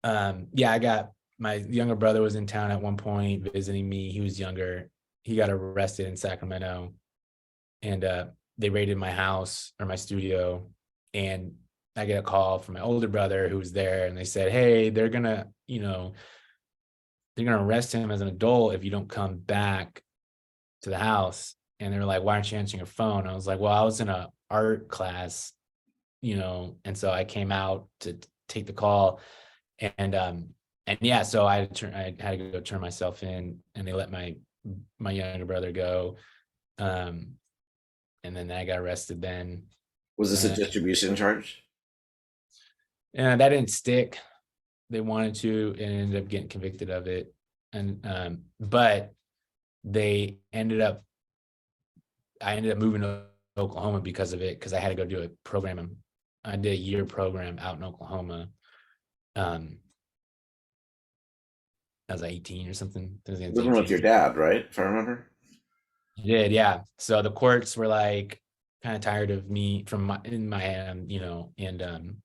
yeah, I got my younger brother was in town at one point visiting me. He was younger. He got arrested in Sacramento, and they raided my house or my studio, and I get a call from my older brother who was there, and they said, "Hey, they're gonna arrest him as an adult if you don't come back to the house." And they were like, "Why aren't you answering your phone?" I was like, "Well, I was in a art class, and so I came out to take the call, and yeah, so I had to go turn myself in, and they let my younger brother go, um, and then I got arrested then. Was this a Uh, distribution charge? and that didn't stick. They wanted to, and ended up getting convicted of it. And but they ended up I ended up moving to Oklahoma because of it, because I had to go do a program. I did a year program out in Oklahoma. Um, I was like 18 or something. I was gonna say Living with your 18. dad, right? If I remember. I did, yeah. So the courts were like kind of tired of me in my hand, and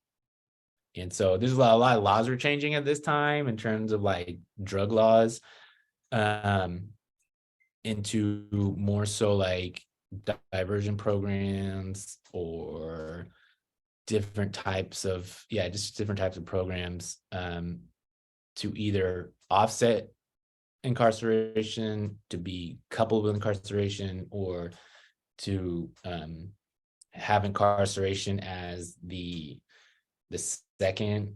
And so there's a lot of laws were changing at this time in terms of like drug laws, into more so like diversion programs or different types of, just different types of programs, to either offset incarceration, to be coupled with incarceration, or to have incarceration as the second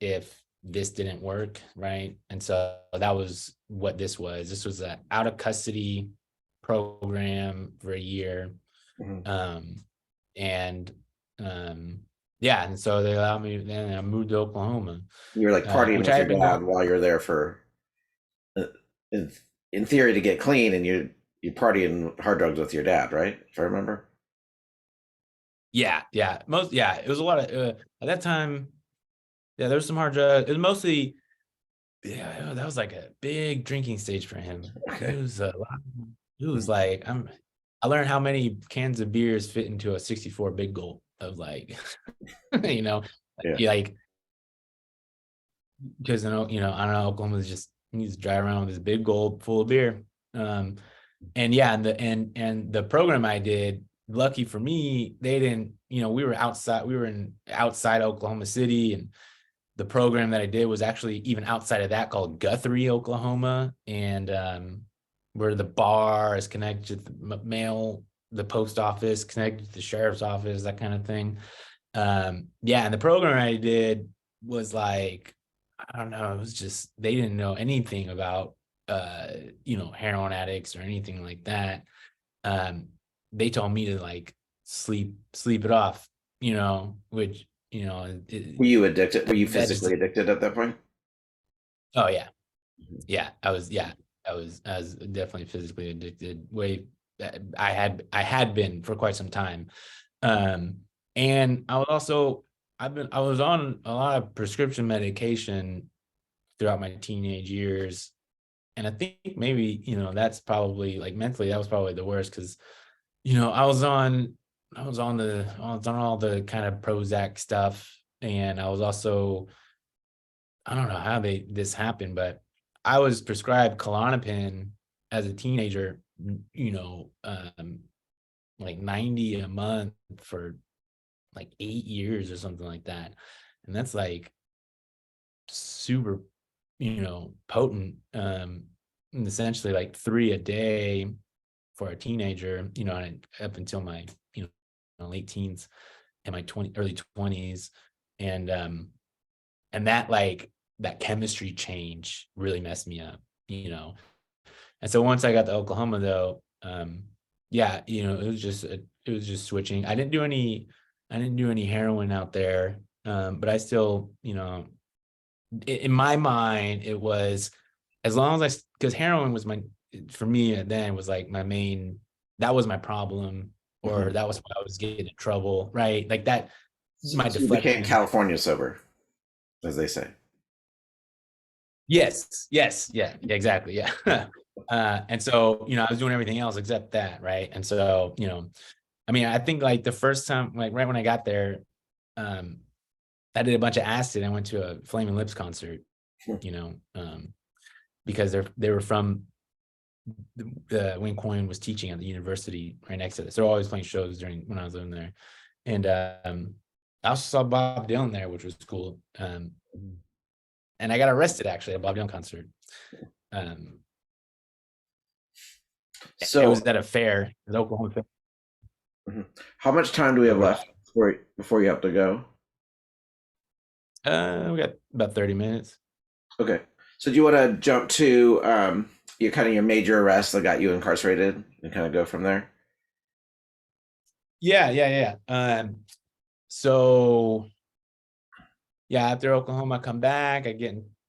if this didn't work, right? And so that was what this was. This was an out of custody program for a year. And and so they allowed me, then I moved to Oklahoma. You're like partying Which with I your had been dad going. while you're there for, uh, in theory, to get clean, and you partying hard drugs with your dad, right? If I remember. It was a lot of at that time. Yeah, there was some hard drugs. It was mostly, that was like a big drinking stage for him. Okay. It was a lot. It was like I learned how many cans of beers fit into a 64 big gulp of like, Yeah. like, because I don't know, Oklahoma is just, you just drive around with this big gulp full of beer. And the program I did, lucky for me, they didn't, we were in outside Oklahoma City, and the program that I did was actually even outside of that, called Guthrie, Oklahoma, and where the bar is connected to the mail, the post office, connected to the sheriff's office, that kind of thing. And the program I did was like, I don't know, it was just, they didn't know anything about heroin addicts or anything like that. They told me to like sleep it off, which Were you addicted? Were you that just, physically addicted at that point? oh yeah, I was definitely physically addicted. I had been for quite some time. And I was also, I was on a lot of prescription medication throughout my teenage years. And I think maybe, that's probably, like, mentally, that was probably the worst, because, I was on all the kind of Prozac stuff. And I was also, I don't know how this happened, but I was prescribed Klonopin as a teenager, like 90 a month for like 8 years or something like that. And that's like super, potent, and essentially like 3 a day for a teenager, and up until my, late teens and my early 20s. And that, like, that chemistry change really messed me up. And so once I got to Oklahoma, though, it was just switching. I didn't do any heroin out there. But I still, in my mind, it was, as long as because heroin was for me then, was like my main, that was my problem, or that was why I was getting in trouble, right? Like that, my So you became deflection. California sober, as they say. Yes, yeah, exactly, yeah. And so, I was doing everything else except that, right? And so, I mean, I think like the first time, like right when I got there, I did a bunch of acid. I went to a Flaming Lips concert, because they were from when Coyne was teaching at the university right next to this. They're always playing shows when I was living there. And I also saw Bob Dylan there, which was cool. And I got arrested actually at a Bob Dylan concert. It was at a fair, the Oklahoma Fair. How much time do we have left before you have to go? We got about 30 minutes. Okay. So do you want to jump to your major arrests that got you incarcerated and kind of go from there? Yeah. So after Oklahoma, I come back. I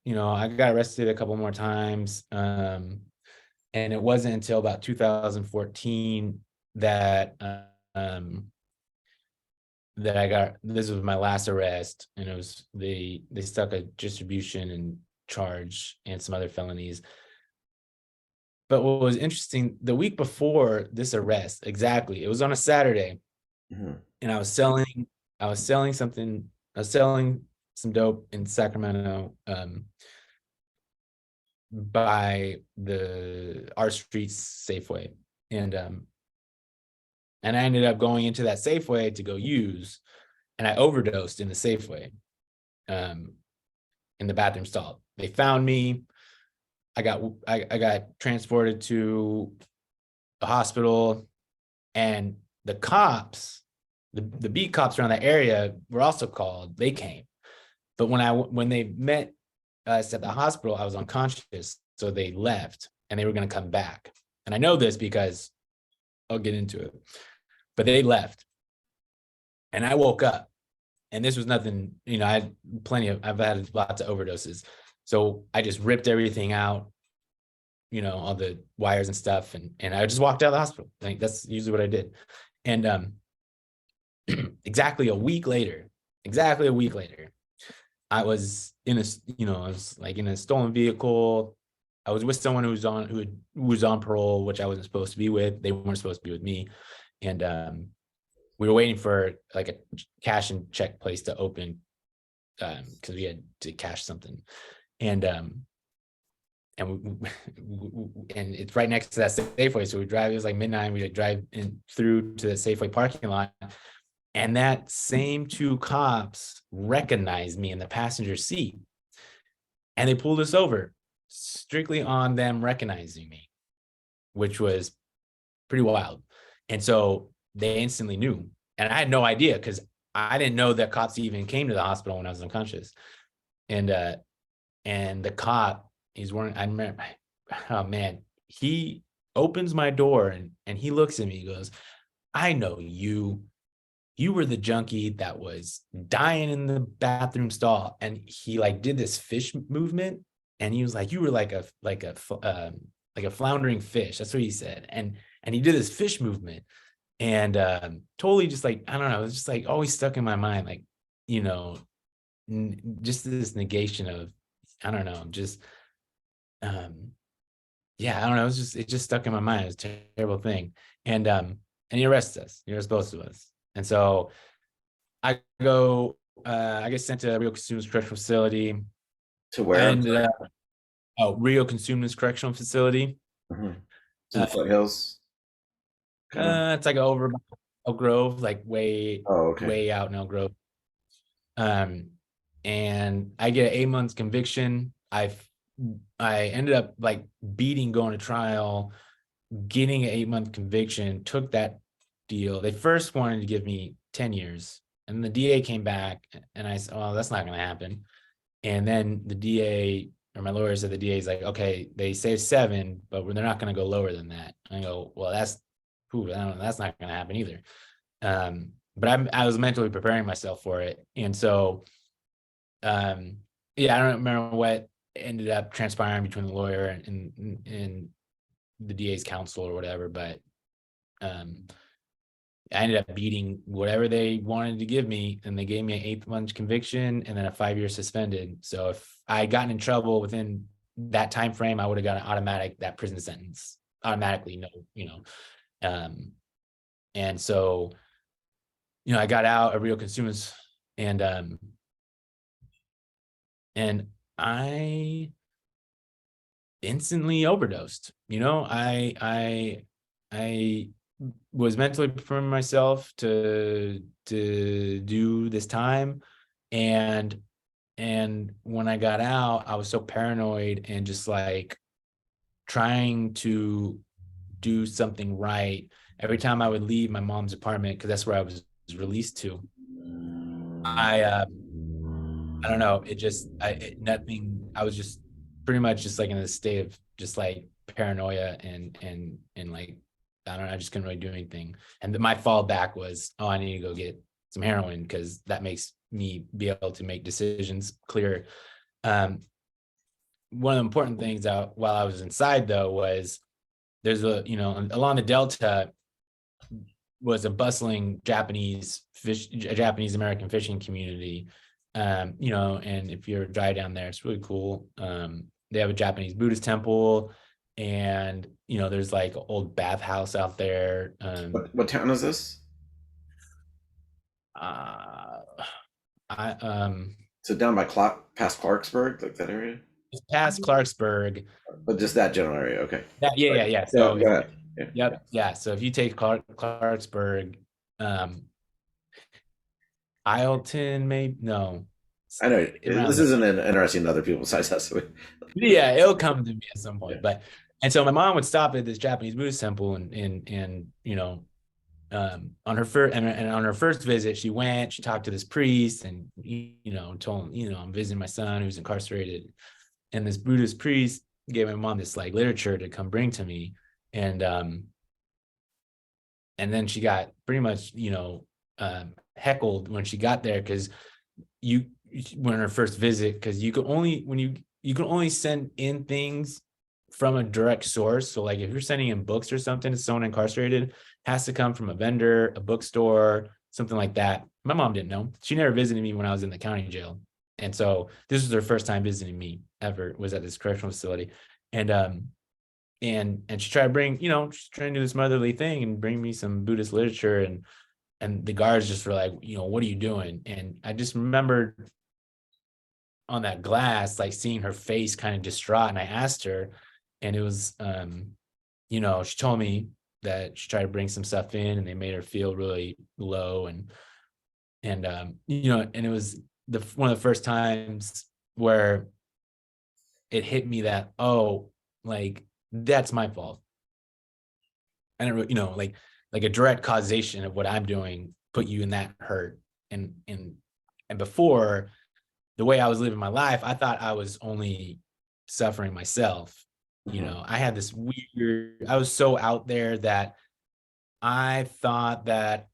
got arrested a couple more times. And it wasn't until about 2014 that this was my last arrest, and it was, they stuck a distribution and charge and some other felonies. But what was interesting, the week before this arrest, exactly, it was on a Saturday, and I was selling some dope in Sacramento, by our streets Safeway. And I ended up going into that Safeway to go use, and I overdosed in the Safeway, in the bathroom stall. They found me. I got transported to the hospital, and the cops, the beat cops around that area were also called. They came, but when they met us at the hospital, I was unconscious, so they left, and they were going to come back. And I know this because I'll get into it, but they left, and I woke up, and this was nothing. I've had lots of overdoses, so I just ripped everything out, all the wires and stuff, and I just walked out of the hospital. Like, that's usually what I did. And exactly a week later, I was in a stolen vehicle. I was with someone who was on parole, which I wasn't supposed to be with. They weren't supposed to be with me. And we were waiting for like a cash and check place to open, because we had to cash something. And it's right next to that Safeway. So we drive, it was like midnight. We drive in through to the Safeway parking lot. And that same two cops recognized me in the passenger seat. And they pulled us over strictly on them recognizing me, which was pretty wild. And so they instantly knew. And I had no idea, because I didn't know that cops even came to the hospital when I was unconscious. And the cop, I remember, oh man, he opens my door and he looks at me, he goes, "I know you. You were the junkie that was dying in the bathroom stall." And he like did this fish movement, and he was like, "You were like a floundering fish." That's what he said. And he did this fish movement, and totally just like, I don't know, it was just like always stuck in my mind, like, just this negation of, I don't know, just yeah, I don't know, it just stuck in my mind. It was a terrible thing. And he arrested us. He arrested both of us. And so I get sent to Rio Consumnes Correctional Facility. To where? I ended up Rio Consumnes Correctional Facility. Mm-hmm. To the foothills. It's like over Elk Grove, like way out in Elk Grove. And I get an 8 months conviction. I ended up like going to trial, getting an 8-month conviction, took that deal. They first wanted to give me 10 years, and the DA came back, and I said, "Oh, that's not going to happen." And then the DA, or my lawyer said, the DA is like, "Okay, they say 7, but they're not going to go lower than that." And I go, "Well, that's not going to happen either." But I was mentally preparing myself for it. And so, yeah, I don't remember what ended up transpiring between the lawyer and the DA's counsel or whatever, but I ended up beating whatever they wanted to give me, and they gave me an 8-month conviction and then a 5-year suspended. So if I had gotten in trouble within that time frame, I would have got that prison sentence automatically. And so, I got out of Rio Consumnes, and I instantly overdosed. I was mentally preparing myself to do this time, and when I got out, I was so paranoid and just like trying to do something right. Every time I would leave my mom's apartment, because that's where I was released to, I don't know, nothing. I was just pretty much just like in a state of just like paranoia and like, I don't know, I just couldn't really do anything. And then my fallback was, oh, I need to go get some heroin, because that makes me be able to make decisions clear. One of the important things while I was inside though was there's along the Delta was a bustling Japanese American fishing community. And if you're dry down there, it's really cool. They have a Japanese Buddhist temple, and there's like an old bathhouse out there. What town is this? So down by past Clarksburg, like that area, It's past Clarksburg. but just that general area. Okay. Yeah. Yeah, So go ahead. yep, yeah. So if you take Clarksburg, um, Ileton, maybe no, I know around this there. isn't interesting to other people besides us. Yeah, it'll come to me at some Yeah. point. But and so my mom would stop at this Japanese Buddhist temple, and on her first and on her first visit, she talked to this priest, and told him, I'm visiting my son who's incarcerated, and this Buddhist priest gave my mom this like literature to come bring to me, and then she got pretty much heckled when she got there because you when her first visit, because you can only send in things from a direct source. So like if you're sending in books or something to someone incarcerated, has to come from a vendor, a bookstore, something like that. My mom didn't know. She never visited me when I was in the county jail. And so this was her first time visiting me ever, was at this correctional facility. And she tried to bring, she's trying to do this motherly thing and bring me some Buddhist literature, and the guards just were like, what are you doing? And I just remembered on that glass, like seeing her face kind of distraught. And I asked her, and it was, she told me that she tried to bring some stuff in and they made her feel really low. And it was one of the first times where it hit me that, oh, like, that's my fault. I don't know, like a direct causation of what I'm doing put you in that hurt. And before, the way I was living my life, I thought I was only suffering myself. I had this I was so out there that I thought that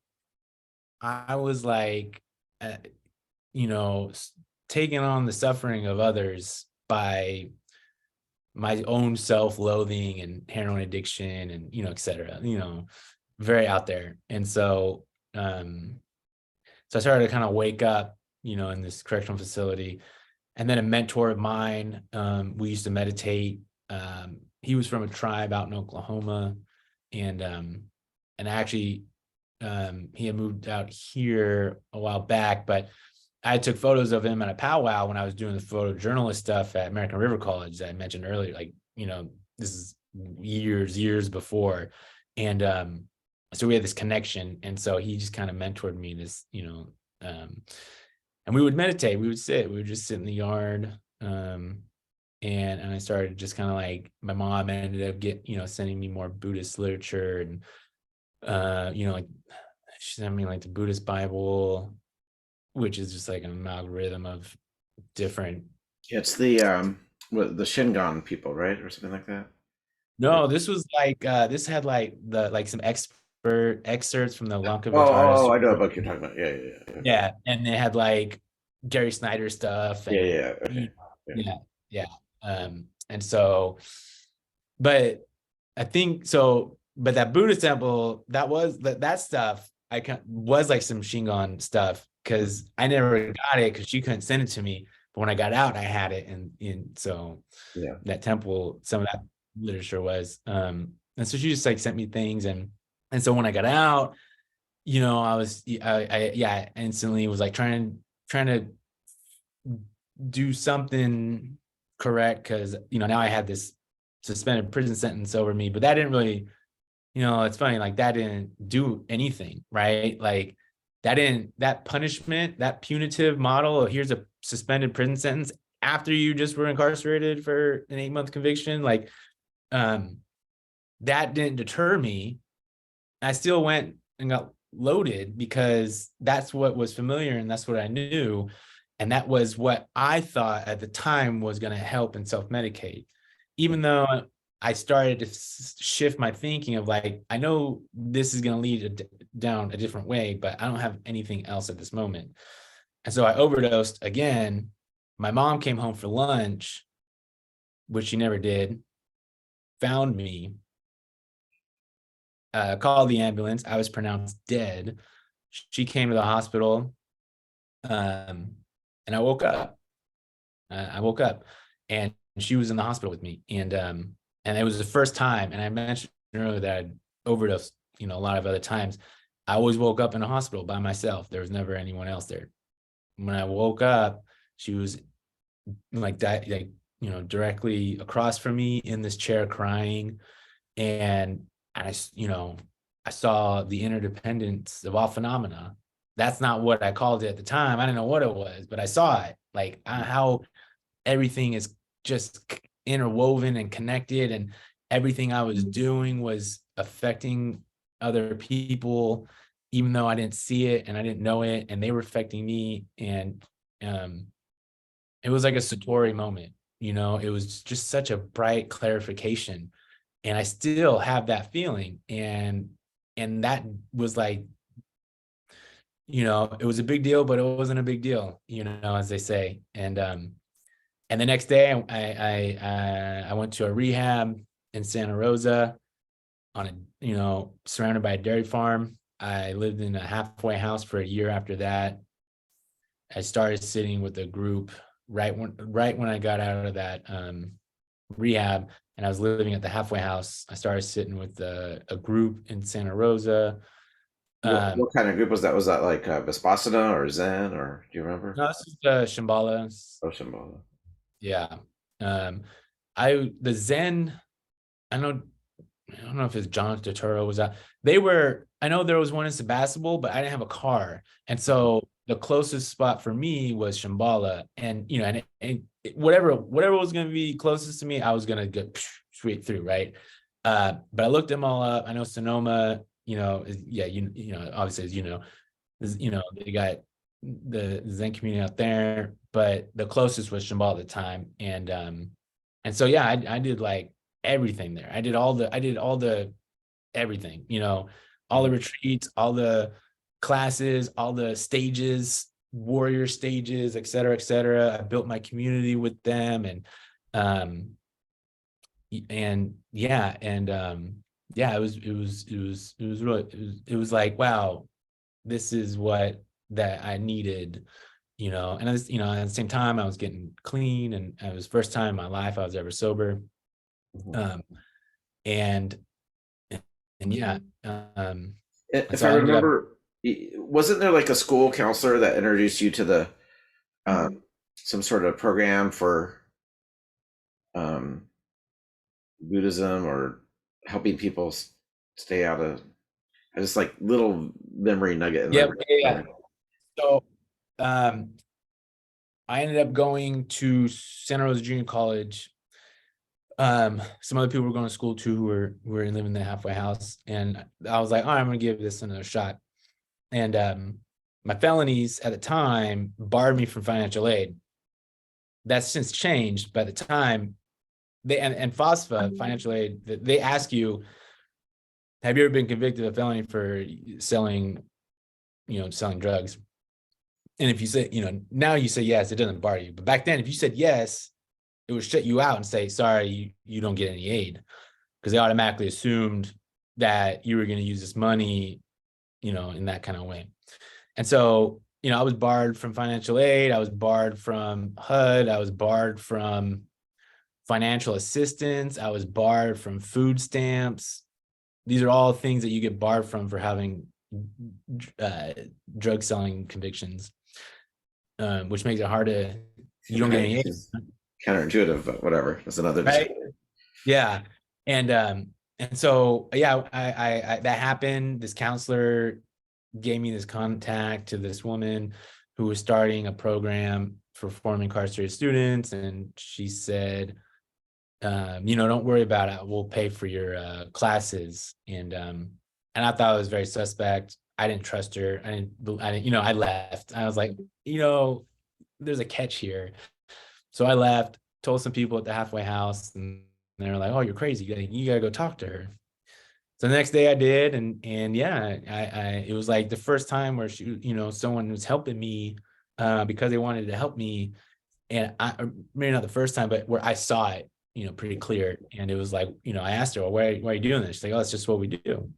I was like, taking on the suffering of others by my own self-loathing and heroin addiction and, et cetera, very out there. And so, so I started to kind of wake up, in this correctional facility. And then a mentor of mine, we used to meditate. He was from a tribe out in Oklahoma, and actually, he had moved out here a while back, but I took photos of him at a powwow when I was doing the photojournalist stuff at American River College that I mentioned earlier. Like, this is years before. And so we had this connection. And so he just kind of mentored me this, and we would meditate, we would just sit in the yard. And I started just kind of like, my mom ended up sending me more Buddhist literature, and like she sent me like the Buddhist Bible, which is just like an algorithm of different. It's the Shingon people, right, or something like that. No, this was like this had like some expert excerpts from the Oh, Lankavatara. I know what book you're talking about. Yeah, and they had like Gary Snyder stuff, and Okay. yeah. And so, but I think so. But that Buddhist temple, that stuff, was like some Shingon stuff, because I never got it because she couldn't send it to me. But when I got out, I had it, and so Yeah. that temple, some of that literature was, and so she just like sent me things, and so when I got out, I instantly was like trying to do something correct, because now I had this suspended prison sentence over me, but that didn't really, it's funny, like that didn't do anything, right? Like that punishment, that punitive model of here's a suspended prison sentence after you just were incarcerated for an 8-month conviction, like that didn't deter me. I still went and got loaded because that's what was familiar and that's what I knew. And that was what I thought at the time was going to help and self-medicate. Even though I started to shift my thinking of like, I know this is going to lead down a different way, but I don't have anything else at this moment. And so I overdosed again. My mom came home for lunch, which she never did, found me, called the ambulance. I was pronounced dead. She came to the hospital, and I woke up. And she was in the hospital with me, and it was the first time. And I mentioned earlier that I'd overdosed, a lot of other times. I always woke up in a hospital by myself. There was never anyone else there. When I woke up, She was like that, like, directly across from me in this chair crying. And I saw the interdependence of all phenomena. That's not what I called it at the time. I didn't know what it was, but I saw it, like how everything is just interwoven and connected, and everything I was doing was affecting other people, even though I didn't see it and I didn't know it, and they were affecting me. And it was like a Satori moment. It was just such a bright clarification, and I still have that feeling. And that was like, it was a big deal, but it wasn't a big deal, as they say. And the next day I went to a rehab in Santa Rosa on surrounded by a dairy farm. I lived in a halfway house for a year after that. I started sitting with a group right when I got out of that rehab, and I was living at the halfway house. I started sitting with a group in Santa Rosa. What kind of group was that? Was that like Vipassana or Zen, or do you remember? No, this is Shambhala. Oh, Shambhala. Yeah. The Zen, I don't know if it's John Turturro was that. I know there was one in Sebastopol, but I didn't have a car. And so the closest spot for me was Shambhala. And, and whatever was going to be closest to me, I was going to go straight through. Right. But I looked them all up. I know Sonoma, obviously, as they got the Zen community out there, but the closest was Shambhala at the time. And so, yeah, I did like everything there. I did all the everything, all the retreats, all the classes, all the stages, warrior stages, et cetera, et cetera. I built my community with them. And it was like, wow, this is what that I needed, and at the same time I was getting clean, and it was the first time in my life I was ever sober. And yeah. If I remember, wasn't there like a school counselor that introduced you to the some sort of program for Buddhism, or helping people stay out of, just like little memory nugget in yeah. So I ended up going to Santa Rosa Junior College. Some other people were going to school too who were living in the halfway house, and I was like, all right, I'm gonna give this another shot. And my felonies at the time barred me from financial aid. That's since changed. By the time and FOSFA, financial aid, they ask you, have you ever been convicted of a felony for selling drugs? And if you say, now you say yes, it doesn't bar you. But back then, if you said yes, it would shut you out and say, sorry, you don't get any aid, because they automatically assumed that you were going to use this money, in that kind of way. And so, I was barred from financial aid. I was barred from HUD. I was barred from financial assistance. I was barred from food stamps. These are all things that you get barred from for having drug selling convictions, which makes it hard to, you don't get any aid. Counterintuitive, but whatever. That's another right? Yeah. And so, yeah, I that happened. This counselor gave me this contact to this woman who was starting a program for former incarcerated students. And she said, don't worry about it. We'll pay for your classes. And I thought it was very suspect. I didn't trust her. I didn't, I left. I was like, there's a catch here. So I left, told some people at the halfway house, and they were like, oh, you're crazy. You gotta go talk to her. So the next day I did. And yeah, it was like the first time where she, someone was helping me because they wanted to help me. And maybe not the first time, but where I saw it, pretty clear. And it was like, I asked her, well, why are you doing this? She's like, oh, it's just what we do,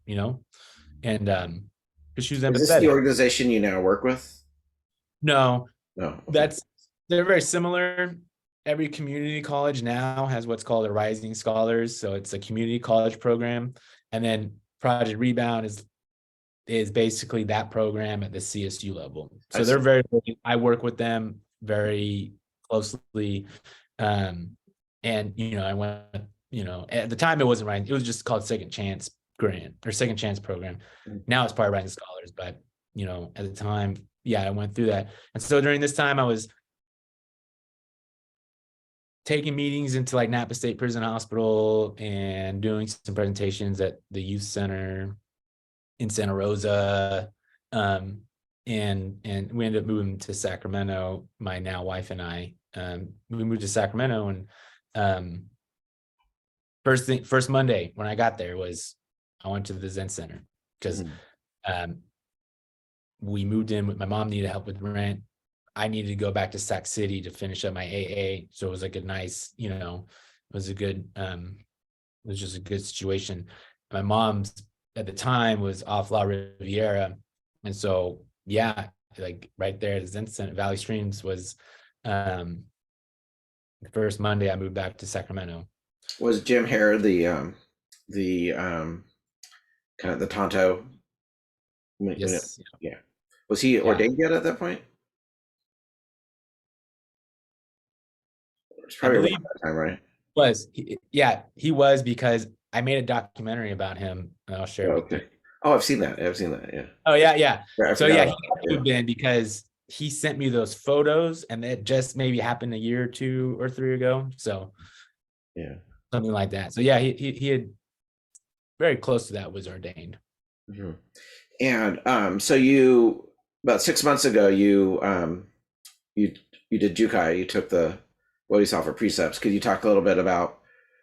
and because she was empathetic. Is this the organization you now work with? No, okay. They're very similar. Every community college now has what's called a Rising Scholars. So it's a community college program. And then Project Rebound is basically that program at the CSU level. So they're I work with them very closely. And, I went, at the time it wasn't right. It was just called Second Chance Grant or Second Chance Program. Now it's probably Rising Scholars, but, at the time, I went through that. And so during this time I was taking meetings into like Napa State Prison Hospital and doing some presentations at the youth center in Santa Rosa. And we ended up moving to Sacramento, my now wife and I. We moved to Sacramento, and first Monday when I got there was I went to the Zen Center because we moved in with my mom needed help with rent. I needed to go back to Sac City to finish up my AA. So it was like a nice, it was just a good situation. My mom's at the time was off La Riviera. And so, like right there, the Zen Center, Valley Streams was the first Monday I moved back to Sacramento. Was Jim Hare the kind of the Tonto? Yes. Yeah. Was he ordained yet at that point? It's probably around that time, right? He was, because I made a documentary about him, and I'll share it with you. Oh, I've seen that. Yeah. Oh yeah. So he moved in because he sent me those photos, and it just maybe happened a year or 2 or 3 ago. So something like that. So he had very close to that, was ordained. And so you, about 6 months ago, you did Jukai. You took the Bodhisattva precepts. Could you talk a little bit about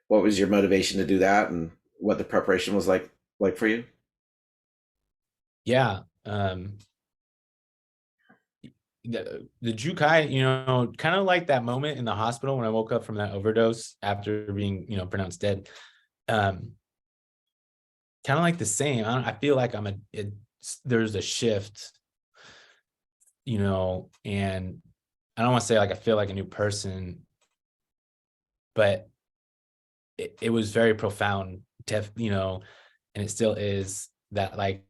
what was your motivation to do that and what the preparation was like for you? Yeah. The Jukai, kind of like that moment in the hospital when I woke up from that overdose after being, pronounced dead. Kind of like the same. I feel like there's a shift, and I don't want to say like I feel like a new person, but it was very profound, and it still is, that like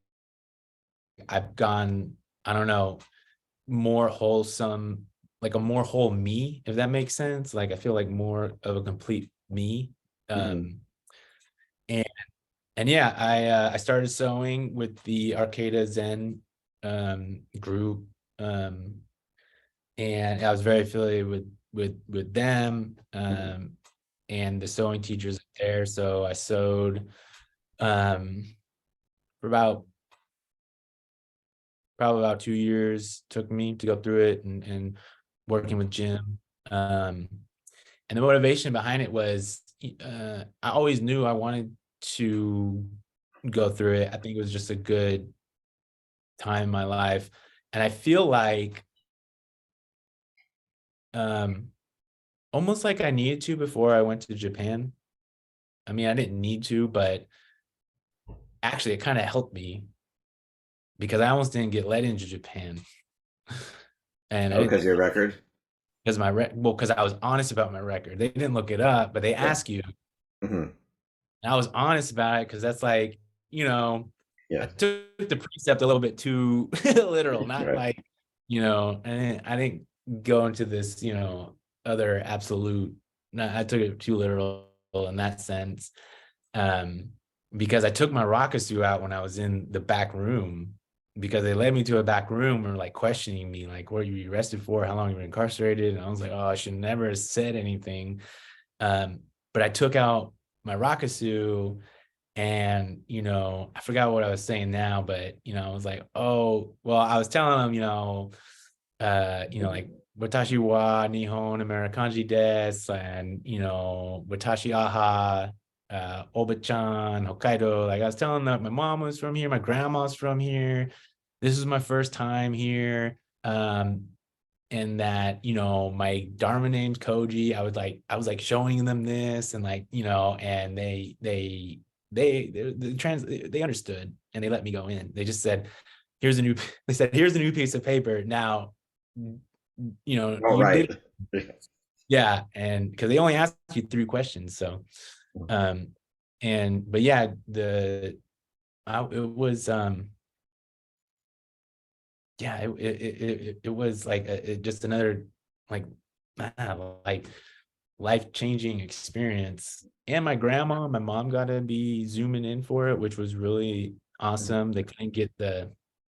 I've gone, I don't know, more wholesome, like a more whole me, if that makes sense. Like I feel like more of a complete me. And I started sewing with the Arcata Zen group, and I was very affiliated with them, and the sewing teachers there. So I sewed for probably about 2 years took me to go through it, and working with Jim. And the motivation behind it was, I always knew I wanted to go through it. I think it was just a good time in my life. And I feel like almost like I needed to before I went to Japan. I mean, I didn't need to, but actually it kind of helped me, because I almost didn't get let into Japan. And because your record? Because because I was honest about my record. They didn't look it up, but they ask you. And I was honest about it, because that's like, I took the precept a little bit too literal, not like, and I didn't go into this, other absolute. I took it too literal in that sense, because I took my Rakusu out when I was in the back room, because they led me to a back room and were like questioning me, like, what were you arrested for? How long you were incarcerated? And I was like, oh, I should never have said anything. But I took out my Rakusu, and, I forgot what I was saying now, but, I was like, oh, well, I was telling them, like, watashi wa Nihon Amerikanji desu, and, watashi aha, Oba-chan, Hokkaido. Like I was telling them, my mom was from here, my grandma's from here. This is my first time here. And that, my Dharma name's Koji. I was like showing them this, and like, and they understood, and they let me go in. They just said, here's a new piece of paper. Now, All right. And because they only asked you 3 questions. So, it was, it was like just another like, like life-changing experience. And my mom got to be zooming in for it, which was really awesome. They couldn't get their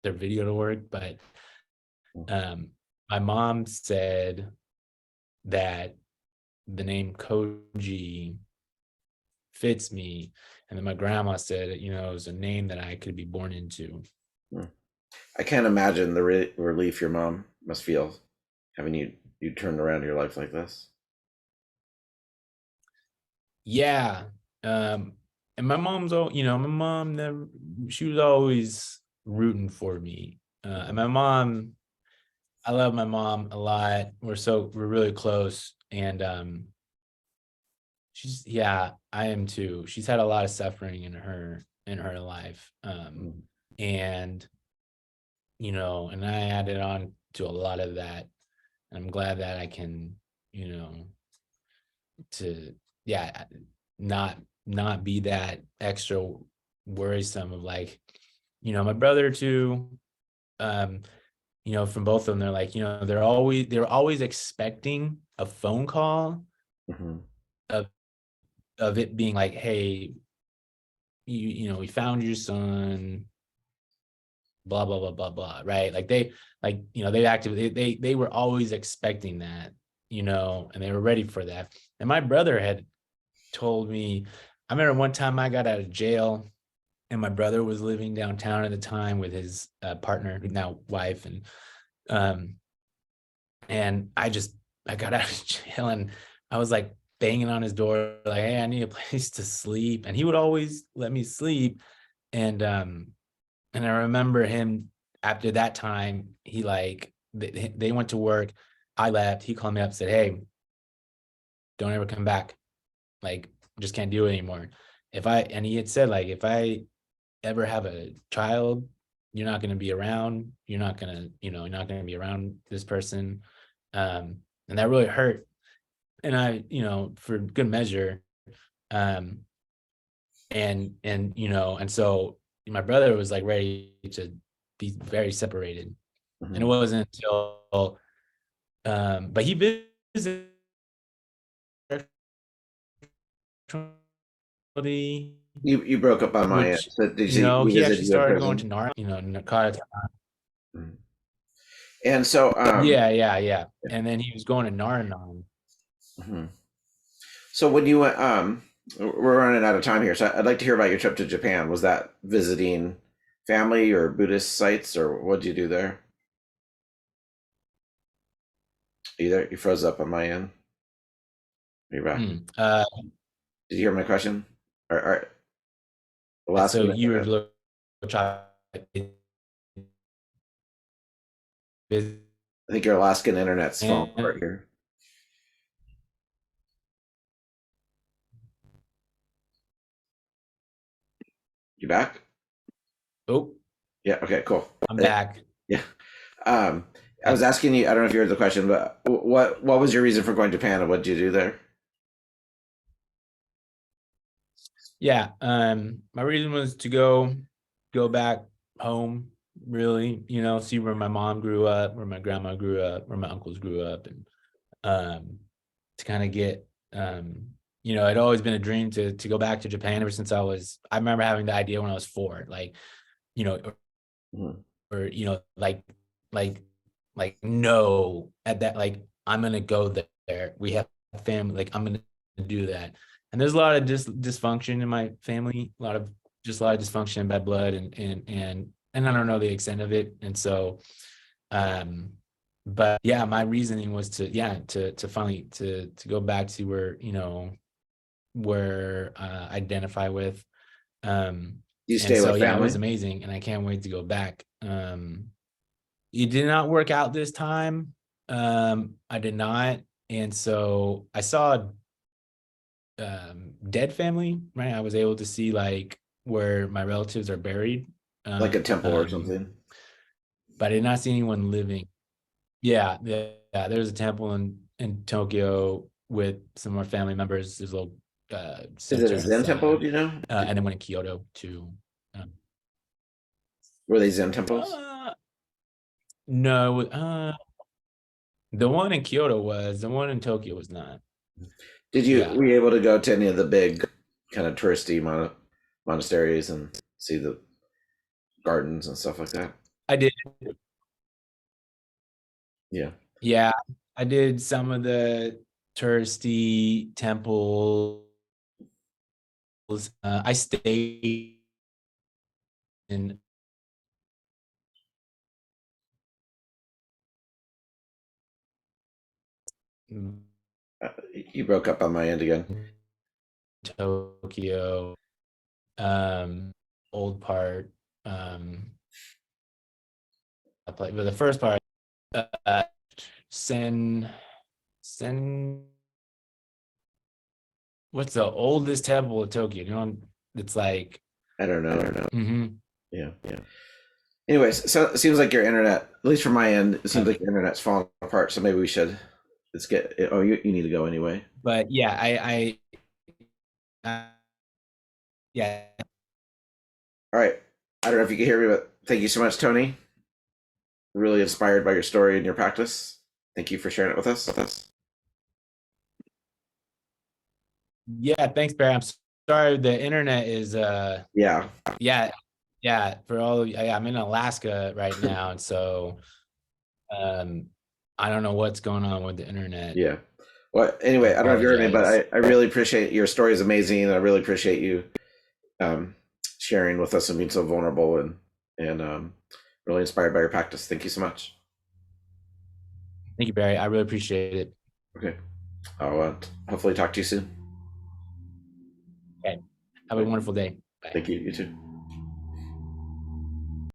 video to work, but um, my mom said that the name Koji fits me. And then my grandma said, it was a name that I could be born into. I can't imagine the relief your mom must feel having you turned around your life like this. Yeah. And my mom's my mom never, she was always rooting for me. And my mom, I love my mom a lot. We're really close. And I am too. She's had a lot of suffering in her life. And and I added on to a lot of that. I'm glad that I can, to not be that extra worrisome of like, my brother too. From both of them, they're like, they're always expecting a phone call of it being like, hey, we found your son, blah blah blah blah blah, right? Like they were always expecting that, and they were ready for that. And my brother had told me, I remember one time I got out of jail, and my brother was living downtown at the time with his partner, now wife, and I got out of jail, and I was like banging on his door, like, hey, I need a place to sleep, and he would always let me sleep. And I remember him after that time, he they went to work, I left, he called me up, said, hey, don't ever come back, like, just can't do it anymore. And he had said, like, if I ever have a child, you're not going to be around, you're not going to be around this person. And that really hurt. And I, for good measure, and so my brother was like ready to be very separated. And it wasn't until but he visited You broke up on my end. So did you he visit actually you in started going prison? to narcotics. And so Yeah. And then he was going to Nar. so when you went we're running out of time here, so I'd like to hear about your trip to Japan. Was that visiting family or Buddhist sites, or what did you do there? Are you there? You froze up on my end. Are you back? Did you hear my question? Or the last So minute? you were I think your Alaskan internet's falling apart here. You back? Oh, Yeah. Okay. Cool. I'm back. Yeah. I was asking you. I don't know if you heard the question, but what was your reason for going to Japan, and what did you do there? Yeah. My reason was to go back home, really, see where my mom grew up, where my grandma grew up, where my uncles grew up, and to kind of get it'd always been a dream to go back to Japan ever since I remember having the idea when I was 4, like, or no, at that, like, I'm gonna go there. We have family, like, I'm gonna do that. And there's a lot of dysfunction in my family, a lot of dysfunction, bad blood, and I don't know the extent of it. And so but yeah, my reasoning was to finally to go back to where I identify with. You And stay so with yeah, it was family? amazing, and I can't wait to go back. It did not work out this time. I did not. And so I saw dead family, right? I was able to see like where my relatives are buried. Like a temple or something? But I did not see anyone living. Yeah. There's a temple in Tokyo with some of our family members. There's a little Is it center a Zen temple? outside. Do you know? And then one in Kyoto too. Were they Zen temples? No, The one in Kyoto was, the one in Tokyo was not. Yeah, Were you able to go to any of the big kind of touristy monasteries and see the gardens and stuff like that? I did. Yeah. Yeah, I did some of the touristy temples. I stayed in You broke up on my end again. Tokyo, old part, but the first part, uh, Sen, what's the oldest temple in Tokyo? You know, it's like, I don't know. mhm. Yeah. Anyways, so it seems like your internet, at least from my end, it seems like your internet's falling apart. So maybe we should let's get. Oh, you need to go anyway. But yeah, yeah. All right. I don't know if you can hear me, but thank you so much, Tony. Really inspired by your story and your practice. Thank you for sharing it with us. Yeah, thanks, Barry. I'm sorry the internet is Yeah. yeah, for all I'm in Alaska right now, and so I don't know what's going on with the internet. Yeah. Well, anyway, I don't know if you heard me, but Apologize. I really appreciate your story is amazing. And I really appreciate you um, sharing with us and being so vulnerable and really inspired by your practice. Thank you so much. Thank you, Barry. I really appreciate it. Okay. I'll hopefully talk to you soon. Okay. Have a wonderful day. Bye. Thank you. You too.